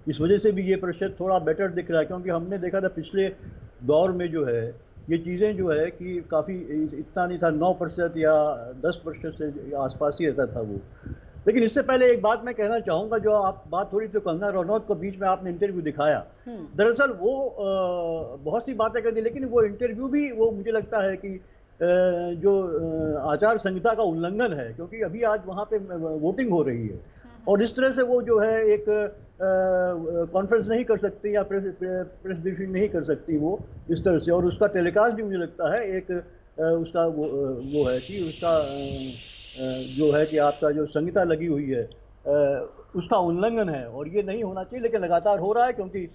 इस वजह से भी ये प्रतिशत थोड़ा बेटर दिख रहा है, क्योंकि हमने देखा था पिछले दौर में जो है ये चीज़ें जो है कि काफ़ी इतना नहीं था, 9% या 10% से आसपास ही रहता था वो। लेकिन इससे पहले एक बात मैं कहना चाहूँगा, जो आप बात थोड़ी तो कंगना रनौत को बीच में आपने इंटरव्यू दिखाया, दरअसल वो बहुत सी बातें कर दी, लेकिन वो इंटरव्यू भी वो मुझे लगता है कि जो आचार संहिता का उल्लंघन है, क्योंकि अभी आज वहाँ पे वोटिंग हो रही है और इस तरह से वो जो है एक कॉन्फ्रेंस नहीं कर सकती या प्रेस ब्रीफिंग नहीं कर सकती वो इस तरह से। और उसका टेलीकास्ट भी मुझे लगता है एक उसका वो है कि उसका जो है कि आपका जो संहिता लगी हुई है उसका उल्लंघन है और ये नहीं होना चाहिए, लेकिन लगातार हो रहा है क्योंकि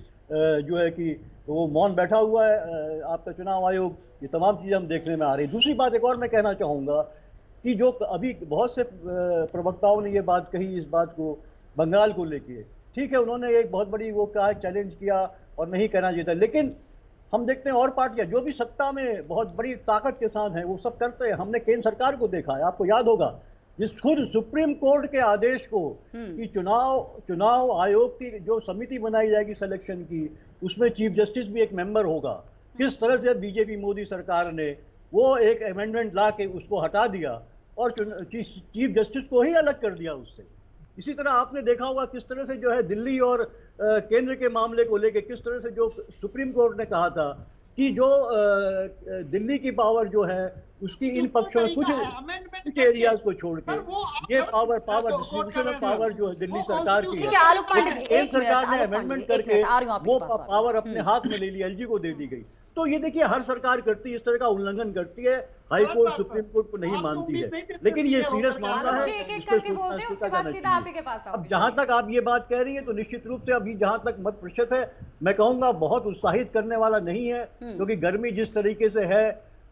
जो है कि वो मौन बैठा हुआ है आपका चुनाव आयोग। ये तमाम चीज़ें हम देखने में आ रही। दूसरी बात एक और मैं कहना चाहूँगा कि जो अभी बहुत से प्रवक्ताओं ने ये बात कही, इस बात को बंगाल को लेके, ठीक है उन्होंने एक बहुत बड़ी वो कहा, चैलेंज किया और नहीं कहना चाहिए था, लेकिन हम देखते हैं और पार्टियां जो भी सत्ता में बहुत बड़ी ताकत के साथ हैं वो सब करते हैं। हमने केंद्र सरकार को देखा है, आपको याद होगा, जिस खुद सुप्रीम कोर्ट के आदेश को कि चुनाव आयोग की जो समिति बनाई जाएगी सिलेक्शन की, उसमें चीफ जस्टिस भी एक मेंबर होगा, किस तरह से बीजेपी मोदी सरकार ने वो एक अमेंडमेंट ला के उसको हटा दिया और चीफ जस्टिस को ही अलग कर दिया उससे। इसी तरह आपने देखा होगा किस तरह से जो है दिल्ली और केंद्र के मामले को लेकर किस तरह से जो सुप्रीम कोर्ट ने कहा था कि जो दिल्ली की पावर जो है उसकी इन पक्षों में कुछ एरियाज को छोड़ के ये पावर डिस्ट्रीब्यूशन ऑफ पावर जो है दिल्ली सरकार की है, केंद्र सरकार ने अमेंडमेंट करके वो पावर अपने हाथ में ले ली, एलजी को दे दी गई। तो ये देखिए हर सरकार करती है, इस तरह का उल्लंघन करती है, हाई कोर्ट सुप्रीम कोर्ट को नहीं मानती है, लेकिन ये सीरियस मामला है। अब जहां तक आप ये बात कह रही है तो निश्चित रूप से अभी जहां तक मत प्रतिशत है मैं कहूंगा बहुत उत्साहित करने वाला नहीं है, क्योंकि गर्मी जिस तरीके से है,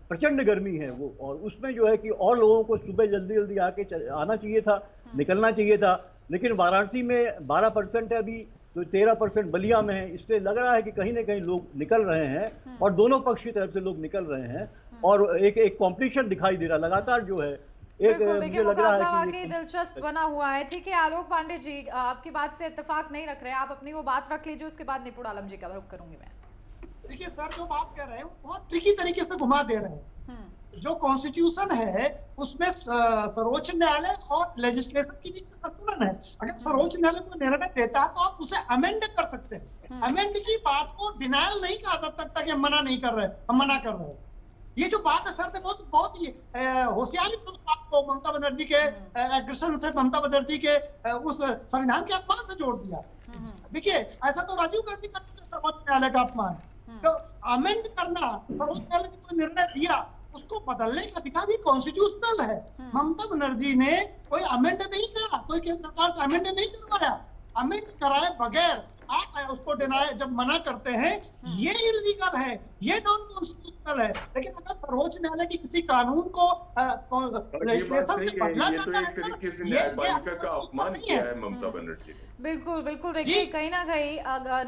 प्रचंड गर्मी है वो, और उसमें जो है कि और लोगों को सुबह जल्दी जल्दी आके आना चाहिए था, निकलना चाहिए था, लेकिन वाराणसी में 12% है अभी, तो 13% बलिया में है, इसलिए लग रहा है कि कहीं ना कहीं लोग निकल रहे हैं और दोनों पक्ष की तरफ से लोग निकल रहे हैं और एक कॉम्पिटिशन दिखाई दे रहा लगातार जो है। एक मुझे लग रहा है कि दिलचस्प बना हुआ है। ठीक है आलोक पांडे जी, आपकी बात से इत्तेफाक नहीं रख रहे हैं, आप अपनी वो बात रख लीजिए, उसके बाद निपुण आलम जी का रुख करूंगी मैं। देखिए सर जो बात कर रहे हैं वो बहुत ट्रिकी तरीके से घुमा दे रहे हैं। जो कॉन्स्टिट्यूशन है उसमें सर्वोच्च न्यायालय और लेजिस्लेशन की भी संतुलन है। अगर सर्वोच्च न्यायालय को निर्णय देता है तो आप उसे अमेंड कर सकते हैं। अमेंड की बात को डिनायल नहीं कहा तब तक कि हम मना नहीं कर रहे, हम मना कर रहे हैं। ये जो बात है सर ने बहुत ही होशियारी बात को ममता बनर्जी के एग्रेशन से, ममता बनर्जी के उस संविधान के अपमान से जोड़ दिया। देखिए, ऐसा तो राजीव गांधी करते थे सर्वोच्च न्यायालय का अपमान। तो अमेंड करना, सर्वोच्च न्यायालय ने कोई निर्णय दिया, उसको बदलने का अधिकार भी कॉन्स्टिट्यूशनल है। ममता बनर्जी ने कोई अमेंड नहीं करा, कोई सरकार से अमेंड नहीं करवाया। अमेंड कराए बगैर आप उसको डिनाय जब मना करते हैं, ये इलीगल है, ये नॉन कॉन्स्टिट्यूशनल है। लेकिन अगर सर्वोच्च न्यायालय की किसी कानून को लेजिस्लेशन से बदला जाता है, बिल्कुल बिल्कुल। देखिए, कहीं ना कहीं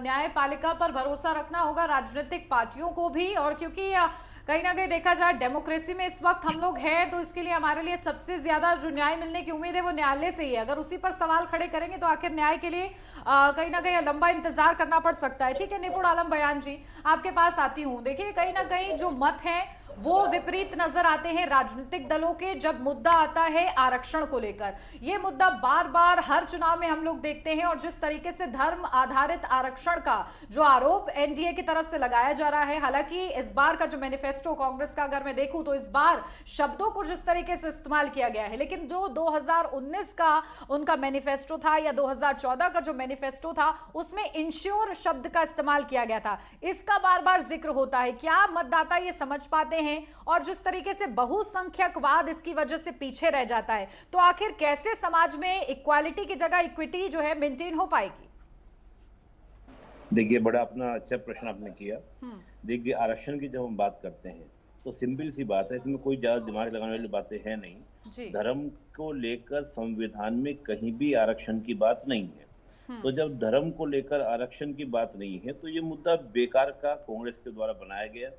न्यायपालिका पर भरोसा रखना होगा राजनीतिक पार्टियों को भी, और क्योंकि कहीं ना कहीं देखा जाए डेमोक्रेसी में इस वक्त हम लोग हैं, तो इसके लिए हमारे लिए सबसे ज्यादा जो न्याय मिलने की उम्मीद है वो न्यायालय से ही है। अगर उसी पर सवाल खड़े करेंगे तो आखिर न्याय के लिए कहीं ना कहीं लंबा इंतजार करना पड़ सकता है। ठीक है, निपुण आलम बयान जी, आपके पास आती हूँ। देखिए, कहीं ना कहीं जो मत हैं वो विपरीत नजर आते हैं राजनीतिक दलों के जब मुद्दा आता है आरक्षण को लेकर। ये मुद्दा बार बार हर चुनाव में हम लोग देखते हैं, और जिस तरीके से धर्म आधारित आरक्षण का जो आरोप एनडीए की तरफ से लगाया जा रहा है, हालांकि इस बार का जो मैनिफेस्टो कांग्रेस का अगर मैं देखूं तो इस बार शब्दों को जिस तरीके से इस्तेमाल किया गया है, लेकिन जो 2019 का उनका मैनिफेस्टो था या 2014 का जो मैनिफेस्टो था उसमें इंश्योर शब्द का इस्तेमाल किया गया था। इसका बार बार जिक्र होता है। क्या मतदाता ये समझ पाते हैं? और जिस तरीके से बहुसंख्यकवाद इसकी वजह से पीछे रह जाता है, तो आखिर कैसे समाज में इक्वालिटी की जगह इक्विटी जो है मेंटेन हो पाएगी? देखिए, बड़ा अपना अच्छा प्रश्न आपने किया। देखिए, आरक्षण की जब हम बात करते हैं तो सिंपल सी बात है, इसमें कोई ज्यादा दिमाग लगाने वाली बातें हैं नहीं। धर्म को लेकर संविधान में कहीं भी आरक्षण की बात नहीं है। तो जब धर्म को लेकर आरक्षण की बात नहीं है तो ये मुद्दा बेकार का कांग्रेस के द्वारा बनाया गया,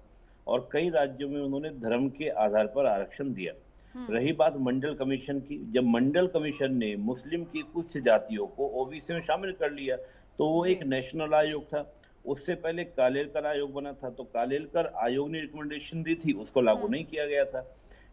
और कई राज्यों में उन्होंने धर्म के आधार पर आरक्षण दिया। रही बात मंडल कमीशन की, जब मंडल कमीशन ने मुस्लिम की कुछ जातियों को ओबीसी में शामिल कर लिया तो वो एक नेशनल आयोग था। उससे पहले कालेलकर आयोग बना था, तो कालेलकर आयोग ने रिकमेंडेशन दी थी, उसको लागू नहीं किया गया था।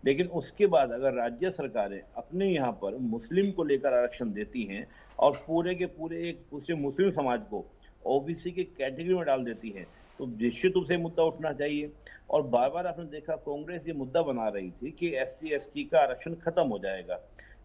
लेकिन उसके बाद अगर राज्य सरकारें अपने यहाँ पर मुस्लिम को लेकर आरक्षण देती हैं और पूरे के पूरे एक दूसरे मुस्लिम समाज को ओबीसी की कैटेगरी में डाल देती हैं, तो निश्चित रूप से मुद्दा उठना चाहिए। और बार बार आपने देखा कांग्रेस ये मुद्दा बना रही थी कि SC/ST का आरक्षण खत्म हो जाएगा।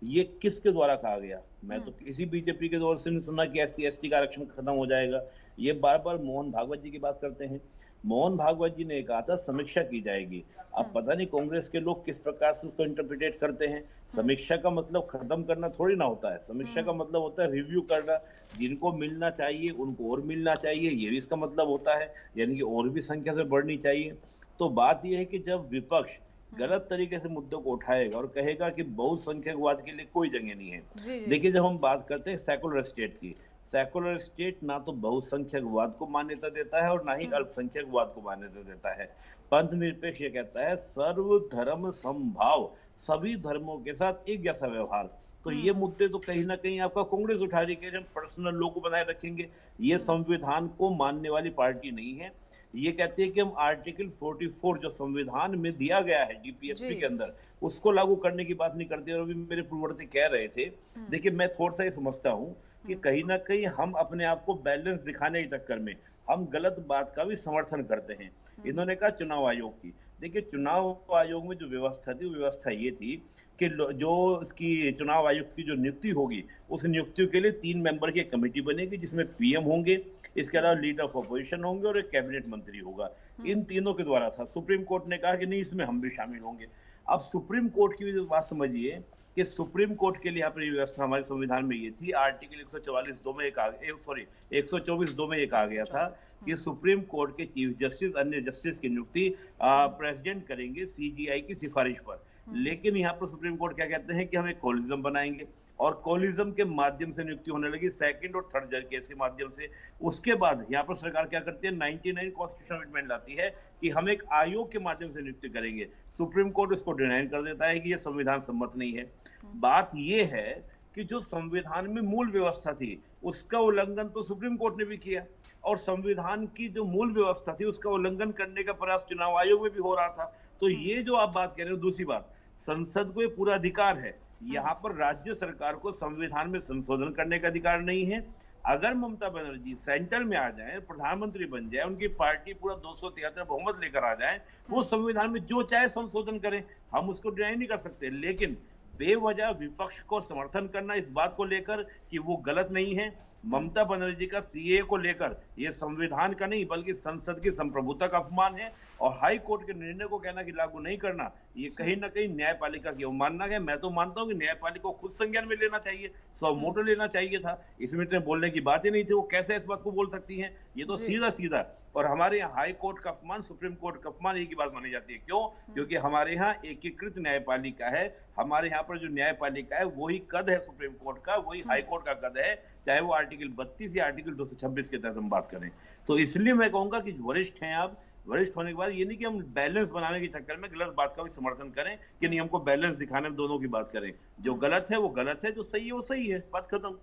ये किसके द्वारा कहा गया? मैं तो किसी बीजेपी के द्वारा से नहीं सुना कि SC/ST का आरक्षण खत्म हो जाएगा। ये बार बार मोहन भागवत जी की बात करते हैं। मोहन भागवत जी ने कहा था समीक्षा की जाएगी। अब पता नहीं कांग्रेस के लोग किस प्रकार से उसको इंटरप्रिटेट करते हैं। समीक्षा का मतलब खत्म करना थोड़ी ना होता है। समीक्षा का मतलब होता है रिव्यू करना, जिनको मिलना चाहिए उनको और मिलना चाहिए, ये भी इसका मतलब होता है, यानी कि और भी संख्या से बढ़नी चाहिए। तो बात यह है कि जब विपक्ष गलत तरीके से मुद्दों को उठाएगा और कहेगा कि बहुसंख्यकवाद के लिए कोई जगह नहीं है। देखिए, जब हम बात करते हैं सेकुलर स्टेट की, सेकुलर स्टेट ना तो बहुसंख्यकवाद को मान्यता देता है और ना ही अल्पसंख्यकवाद को मान्यता देता है। पंथ निरपेक्ष ये कहता है सर्व धर्म समभाव, सभी धर्मों के साथ एक जैसा व्यवहार। तो ये मुद्दे तो कहीं ना कहीं आपका कांग्रेस उठा रही है, हम पर्सनल लॉ को बनाए रखेंगे। ये संविधान को मानने वाली पार्टी नहीं है। ये कहती है कि हम आर्टिकल 44 जो संविधान में दिया गया है जीपीएसपी के अंदर, उसको लागू करने की बात नहीं करती। और अभी मेरे पूर्ववर्ती कह रहे थे, देखिए मैं थोड़ा सा ये समझता हूँ कि कहीं ना कहीं हम अपने आप को बैलेंस दिखाने के चक्कर में हम गलत बात का भी समर्थन करते हैं। इन्होंने कहा चुनाव आयोग की, देखिए चुनाव आयोग में जो व्यवस्था थी वो व्यवस्था ये थी कि जो इसकी चुनाव आयुक्त की जो नियुक्ति होगी उस नियुक्तियों के लिए 3 मेंबर की कमेटी बनेगी, जिसमें पीएम होंगे, इसके अलावा लीडर ऑफ अपोजिशन होंगे और एक कैबिनेट मंत्री होगा। इन तीनों के द्वारा था। सुप्रीम कोर्ट ने कहा कि नहीं, इसमें हम भी शामिल होंगे। अब सुप्रीम कोर्ट की भी बात समझिए कि सुप्रीम कोर्ट के लिए यहाँ पर व्यवस्था हमारे संविधान में ये थी, आर्टिकल 144(2) में 124(2) में एक आ गया था कि सुप्रीम कोर्ट के चीफ जस्टिस अन्य जस्टिस की नियुक्ति प्रेसिडेंट करेंगे CJI की सिफारिश पर। लेकिन यहाँ पर सुप्रीम कोर्ट क्या कहते हैं कि हम एक कोलिज्म बनाएंगे, और कोलिज्म के माध्यम से नियुक्ति होने लगी, सेकंड और थर्ड जज केस के माध्यम से। उसके बाद यहाँ पर सरकार क्या करती है, 99 कॉन्स्टिट्यूशन अमेंडमेंट लाती है कि हम एक आयोग के माध्यम से नियुक्ति करेंगे। सुप्रीम कोर्ट इसको डिनाई कर देता है कि यह संविधान सम्मत नहीं है। बात यह है कि जो संविधान में मूल व्यवस्था थी उसका उल्लंघन तो सुप्रीम कोर्ट ने भी किया, और संविधान की जो मूल व्यवस्था थी उसका उल्लंघन करने का प्रयास चुनाव आयोग में भी हो रहा था। तो ये जो आप बात कह रहे हो, दूसरी बात, संसद को ये पूरा अधिकार है, यहाँ पर राज्य सरकार को संविधान में संशोधन करने का अधिकार नहीं है। अगर ममता बनर्जी सेंटर में आ जाए, प्रधानमंत्री बन जाए, उनकी पार्टी पूरा 273 बहुमत लेकर आ जाए, वो संविधान में जो चाहे संशोधन करें, हम उसको डिनाई नहीं कर सकते। लेकिन बेवजह विपक्ष को समर्थन करना इस बात को लेकर कि वो गलत नहीं है। ममता बनर्जी का सीए को लेकर ये संविधान का नहीं बल्कि संसद की संप्रभुता का अपमान है, और हाई कोर्ट के निर्णय को कहना कि लागू नहीं करना ये कहीं ना कहीं न्यायपालिका की अवमानना है। मैं तो मानता हूं कि न्यायपालिका को खुद संज्ञान में लेना चाहिए, सौ मोटो लेना चाहिए था। इसमें तो बोलने की बात ही नहीं थी, वो कैसे इस बात को बोल सकती हैं? ये तो सीधा सीधा। और हमारे यहाँ हाई कोर्ट का अपमान, सुप्रीम कोर्ट का अपमान एक ही बात मानी जाती है। क्यों? क्योंकि हमारे यहाँ एकीकृत न्यायपालिका है। हमारे यहाँ पर जो न्यायपालिका है वही कद है सुप्रीम कोर्ट का, वही हाई कोर्ट का कद है, चाहे वो आर्टिकल 32 या आर्टिकल 226 के तहत हम बात करें। तो इसलिए मैं कहूंगा कि वरिष्ठ हैं आप, वरिष्ठ होने के बाद ये नहीं कि हम बैलेंस बनाने के चक्कर में गलत बात का भी समर्थन करें कि नहीं हमको बैलेंस दिखाने में दोनों की बात करें। जो गलत है वो गलत है, जो सही है वो सही है, बात खत्म।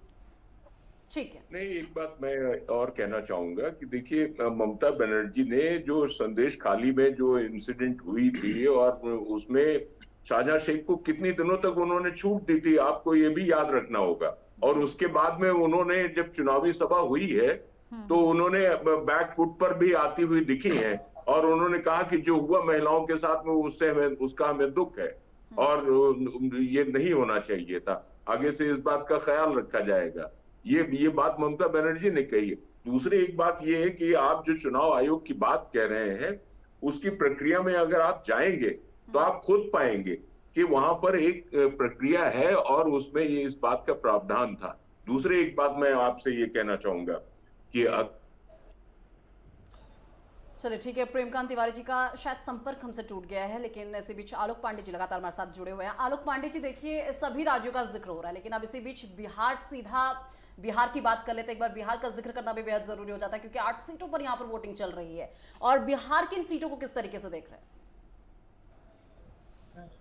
ठीक है। नहीं, एक बात मैं और कहना चाहूंगा कि देखिए, ममता बनर्जी ने जो संदेश खाली में जो इंसिडेंट हुई थी और उसमें शाहजहां शेख को कितनी दिनों तक उन्होंने छूट दी थी, आपको ये भी याद रखना होगा। और उसके बाद में उन्होंने जब चुनावी सभा हुई है तो उन्होंने बैक फुट पर भी आती हुई दिखी हैं और उन्होंने कहा कि जो हुआ महिलाओं के साथ में उसका हमें दुख है और ये नहीं होना चाहिए था, आगे से इस बात का ख्याल रखा जाएगा। ये बात ममता बनर्जी ने कही है। दूसरी एक बात ये है कि आप जो चुनाव आयोग की बात कह रहे हैं उसकी प्रक्रिया में अगर आप जाएंगे तो आप खुद पाएंगे कि वहां पर एक प्रक्रिया है और उसमें ये इस बात का प्रावधान था। दूसरी एक बात मैं आपसे ये कहना चाहूंगा कि चलिए ठीक है, प्रेमकांत तिवारी जी का शायद संपर्क हमसे टूट गया है, लेकिन इसी बीच आलोक पांडे जी लगातार हमारे साथ जुड़े हुए हैं। आलोक पांडे जी, देखिए सभी राज्यों का जिक्र हो रहा है, लेकिन अब इसी बीच बिहार की बात कर लेते हैं। एक बार बिहार का जिक्र करना भी बेहद जरूरी हो जाता है क्योंकि 8 सीटों पर यहाँ पर वोटिंग चल रही है और बिहार की इन सीटों को किस तरीके से देख रहे हैं?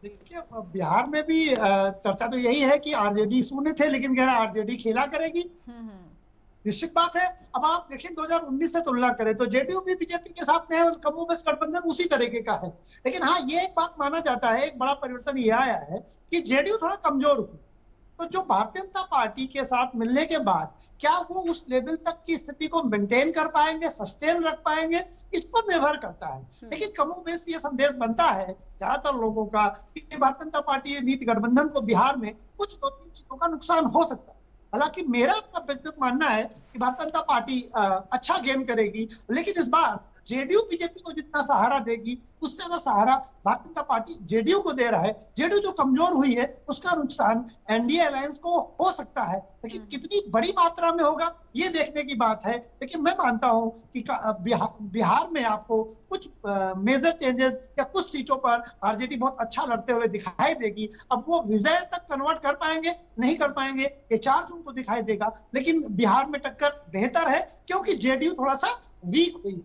देखिए, बिहार में भी चर्चा तो यही है कि आरजेडी शून्य थे लेकिन कह रहा आरजेडी खेला करेगी। निश्चित बात है। अब आप देखिए 2019 से तुलना करें तो जेडीयू भी बीजेपी के साथ में है और कमोबेश गठबंधन उसी तरीके का है। लेकिन हाँ, ये एक बात माना जाता है, एक बड़ा परिवर्तन ये आया है कि जेडीयू थोड़ा कमजोर हुई। तो जो भारतीय जनता पार्टी के साथ मिलने के बाद क्या वो उस लेवल तक की स्थिति को मेंटेन कर पाएंगे, सस्टेन रख पाएंगे, इस पर निर्भर करता है। लेकिन कमोबेश ये संदेश बनता है ज्यादातर लोगों का कि भारतीय जनता पार्टी नीति गठबंधन को बिहार में कुछ 2-3 सीटों का नुकसान हो सकता है। हालांकि मेरा अपना व्यक्तिगत मानना है कि भारतीय जनता पार्टी अच्छा गेम करेगी, लेकिन इस बार जेडीयू बीजेपी को जितना सहारा देगी उससे ज्यादा सहारा भारतीय जनता पार्टी जेडीयू को दे रहा है। जेडीयू जो कमजोर हुई है उसका नुकसान एनडीए अलायंस को हो सकता है, लेकिन कितनी बड़ी मात्रा में होगा ये देखने की बात है। लेकिन मैं मानता हूं कि बिहार में आपको कुछ मेजर चेंजेस या कुछ सीटों पर आरजेडी बहुत अच्छा लड़ते हुए दिखाई देगी। अब वो विजय तक कन्वर्ट कर पाएंगे नहीं कर पाएंगे ये 4 जून को दिखाई देगा, लेकिन बिहार में टक्कर बेहतर है क्योंकि जेडीयू थोड़ा सा वीक हुई।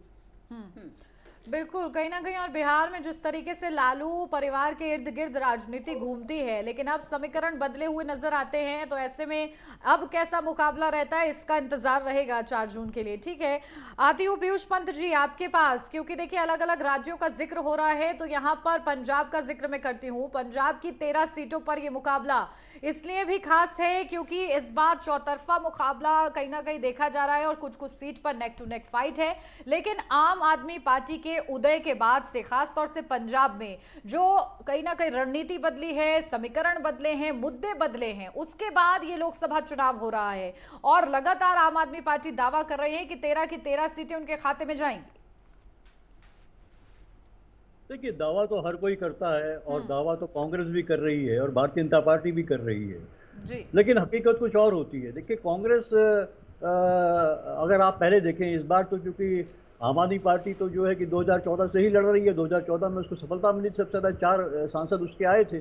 बिल्कुल, कहीं ना कहीं और बिहार में जिस तरीके से लालू परिवार के इर्द गिर्द राजनीति घूमती है, लेकिन अब समीकरण बदले हुए नजर आते हैं, तो ऐसे में अब कैसा मुकाबला रहता है इसका इंतजार रहेगा 4 जून के लिए। ठीक है, आती हूँ पीयूष पंत जी आपके पास, क्योंकि देखिए अलग अलग राज्यों का जिक्र हो रहा है, तो यहाँ पर पंजाब का जिक्र मैं करती हूँ। पंजाब की 13 सीटों पर यह मुकाबला इसलिए भी खास है क्योंकि इस बार चौतरफा मुकाबला कहीं ना कहीं देखा जा रहा है और कुछ कुछ सीट पर नेक टू नेक फाइट है। लेकिन आम आदमी पार्टी के उदय के बाद से खास तौर से पंजाब में जो कहीं ना कहीं रणनीति बदली है, समीकरण बदले हैं, मुद्दे बदले हैं, उसके बाद ये लोकसभा चुनाव हो रहा है और लगातार आम आदमी पार्टी दावा कर रही है कि 13 की 13 सीटें उनके खाते में जाएंगी। देखिए, दावा तो हर कोई करता है और दावा तो कांग्रेस भी कर रही है और भारतीय जनता पार्टी भी कर रही है जी। लेकिन हकीकत कुछ और होती है। देखिए, कांग्रेस अगर आप पहले देखें, इस बार तो चूंकि आम आदमी पार्टी तो जो है कि 2014 से ही लड़ रही है, 2014 में उसको सफलता मिली, सबसे ज्यादा 4 सांसद उसके आए थे,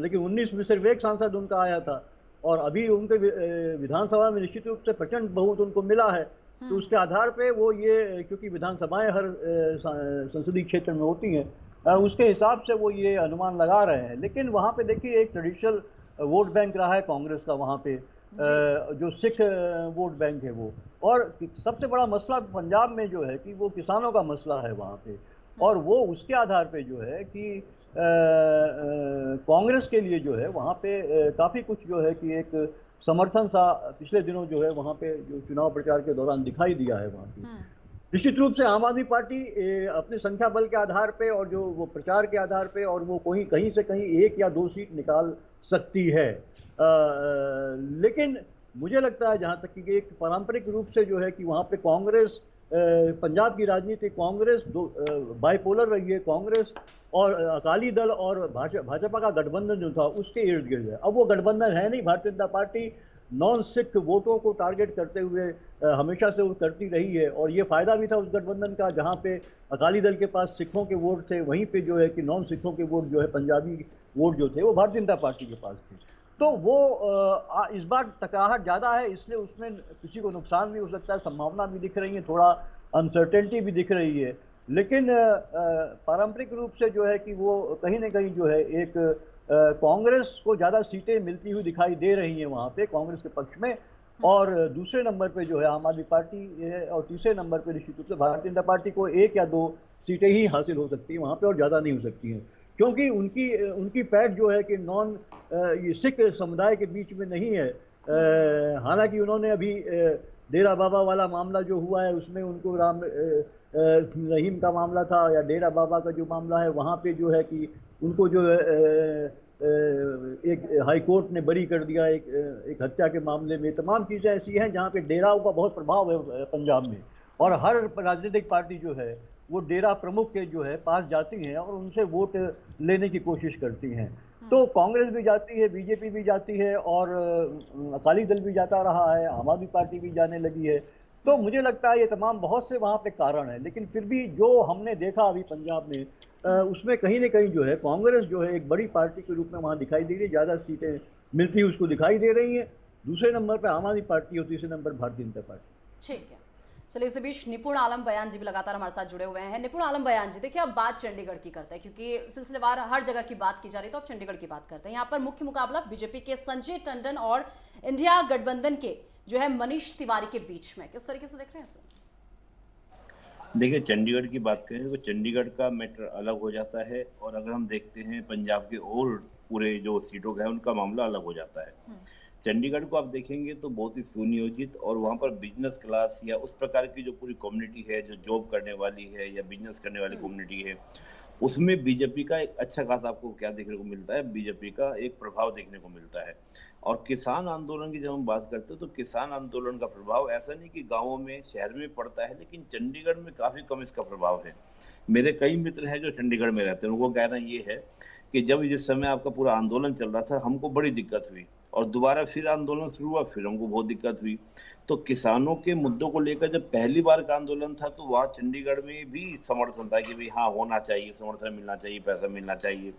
लेकिन 19 में सिर्फ 1 सांसद उनका आया था और अभी उनके विधानसभा में निश्चित रूप से प्रचंड बहुमत उनको मिला है। तो उसके आधार पे वो ये, क्योंकि विधानसभाएं हर संसदीय क्षेत्र में होती हैं, उसके हिसाब से वो ये अनुमान लगा रहे हैं। लेकिन वहाँ पे देखिए एक ट्रेडिशनल वोट बैंक रहा है कांग्रेस का, वहाँ पे जो सिख वोट बैंक है वो, और सबसे बड़ा मसला पंजाब में जो है कि वो किसानों का मसला है वहाँ पे, और वो उसके आधार पे जो है कि कांग्रेस के लिए जो है वहाँ पे काफ़ी कुछ जो है कि एक समर्थन सा पिछले दिनों जो है वहाँ पे जो चुनाव प्रचार के दौरान दिखाई दिया है वहाँ पे। निश्चित रूप से आम आदमी पार्टी अपने संख्या बल के आधार पे और जो वो प्रचार के आधार पे और वो कहीं से कहीं 1 या 2 सीट निकाल सकती है। लेकिन मुझे लगता है जहाँ तक कि एक पारंपरिक रूप से जो है कि वहाँ पे कांग्रेस, पंजाब की राजनीति कांग्रेस बाइपोलर रही है। कांग्रेस और अकाली दल और भाजपा का गठबंधन जो था उसके इर्द गिर्द है। अब वो गठबंधन है नहीं। भारतीय जनता पार्टी नॉन सिख वोटों को टारगेट करते हुए हमेशा से वो करती रही है और ये फायदा भी था उस गठबंधन का, जहाँ पे अकाली दल के पास सिखों के वोट थे, वहीं पे जो है कि नॉन सिखों के वोट जो है पंजाबी वोट जो थे वो भारतीय जनता पार्टी के पास थे। तो वो इस बार टकराहट ज़्यादा है, इसलिए उसमें किसी को नुकसान भी हो सकता है, संभावना भी दिख रही है, थोड़ा अनसर्टेनिटी भी दिख रही है। लेकिन पारंपरिक रूप से जो है कि वो कहीं ना कहीं जो है एक कांग्रेस को ज़्यादा सीटें मिलती हुई दिखाई दे रही हैं वहाँ पे कांग्रेस के पक्ष में, और दूसरे नंबर पे जो है आम आदमी पार्टी है, और तीसरे नंबर पे निश्चित रूप से भारतीय जनता पार्टी को 1 या 2 सीटें ही हासिल हो सकती हैं वहाँ पे, और ज़्यादा नहीं हो सकती हैं, क्योंकि उनकी पैठ जो है कि ये सिख समुदाय के बीच में नहीं है। हालांकि उन्होंने अभी डेरा बाबा वाला मामला जो हुआ है उसमें उनको राम रहीम का मामला था या डेरा बाबा का जो मामला है वहाँ पे जो है कि उनको जो एक हाई कोर्ट ने बरी कर दिया एक हत्या के मामले में। तमाम चीज़ें ऐसी हैं जहाँ पे डेराओं का बहुत प्रभाव है पंजाब में, और हर राजनीतिक पार्टी जो है वो डेरा प्रमुख के जो है पास जाती हैं और उनसे वोट लेने की कोशिश करती हैं। तो कांग्रेस भी जाती है, बीजेपी भी जाती है, और अकाली दल भी जाता रहा है, आम आदमी पार्टी भी जाने लगी है। तो मुझे लगता है ये तमाम बहुत से वहाँ पे कारण है, लेकिन फिर भी जो हमने देखा अभी पंजाब में उसमें कहीं ना कहीं जो है कांग्रेस जो है एक बड़ी पार्टी के रूप में वहाँ दिखाई दे रही है, ज़्यादा सीटें मिलती हुई उसको दिखाई दे रही हैं। दूसरे नंबर पर आम आदमी पार्टी और तीसरे नंबर भारतीय जनता पार्टी। ठीक है, चलिए इस बीच निपुण आलम बयान जी भी लगातार हमारे साथ जुड़े हुए हैं। निपुण आलम बयान जी, देखिए अब बात चंडीगढ़ की करते हैं, क्योंकि सिलसिलेवार हर जगह की बात की जा रही है, तो अब चंडीगढ़ की बात करते हैं। यहाँ पर मुख्य मुकाबला बीजेपी के संजय टंडन और इंडिया गठबंधन के जो है मनीष तिवारी के बीच में, किस तरीके से देख रहे हैं सर? देखिए, चंडीगढ़ की बात करें तो चंडीगढ़ का मैटर अलग हो जाता है, और अगर हम देखते हैं पंजाब के और पूरे जो सीटों का है उनका मामला अलग हो जाता है। चंडीगढ़ को आप देखेंगे तो बहुत ही सुनियोजित, और वहाँ पर बिजनेस क्लास या उस प्रकार की जो पूरी कम्युनिटी है जो जॉब करने वाली है या बिजनेस करने वाली कम्युनिटी है, उसमें बीजेपी का एक अच्छा खासा आपको क्या देखने को मिलता है, बीजेपी का एक प्रभाव देखने को मिलता है। और किसान आंदोलन की जब हम बात करते हैं तो किसान आंदोलन का प्रभाव ऐसा नहीं कि गाँवों में शहर में पड़ता है, लेकिन चंडीगढ़ में काफी कम इसका प्रभाव है। मेरे कई मित्र हैं जो चंडीगढ़ में रहते हैं, उनको कहना ये है कि जब जिस समय आपका पूरा आंदोलन चल रहा था हमको बड़ी दिक्कत हुई, और दोबारा फिर आंदोलन शुरू हुआ, फिर हमको बहुत दिक्कत हुई। तो किसानों के मुद्दों को लेकर जब पहली बार का आंदोलन था तो वहाँ चंडीगढ़ में भी समर्थन था कि भाई हाँ होना चाहिए, समर्थन मिलना चाहिए, पैसा मिलना चाहिए,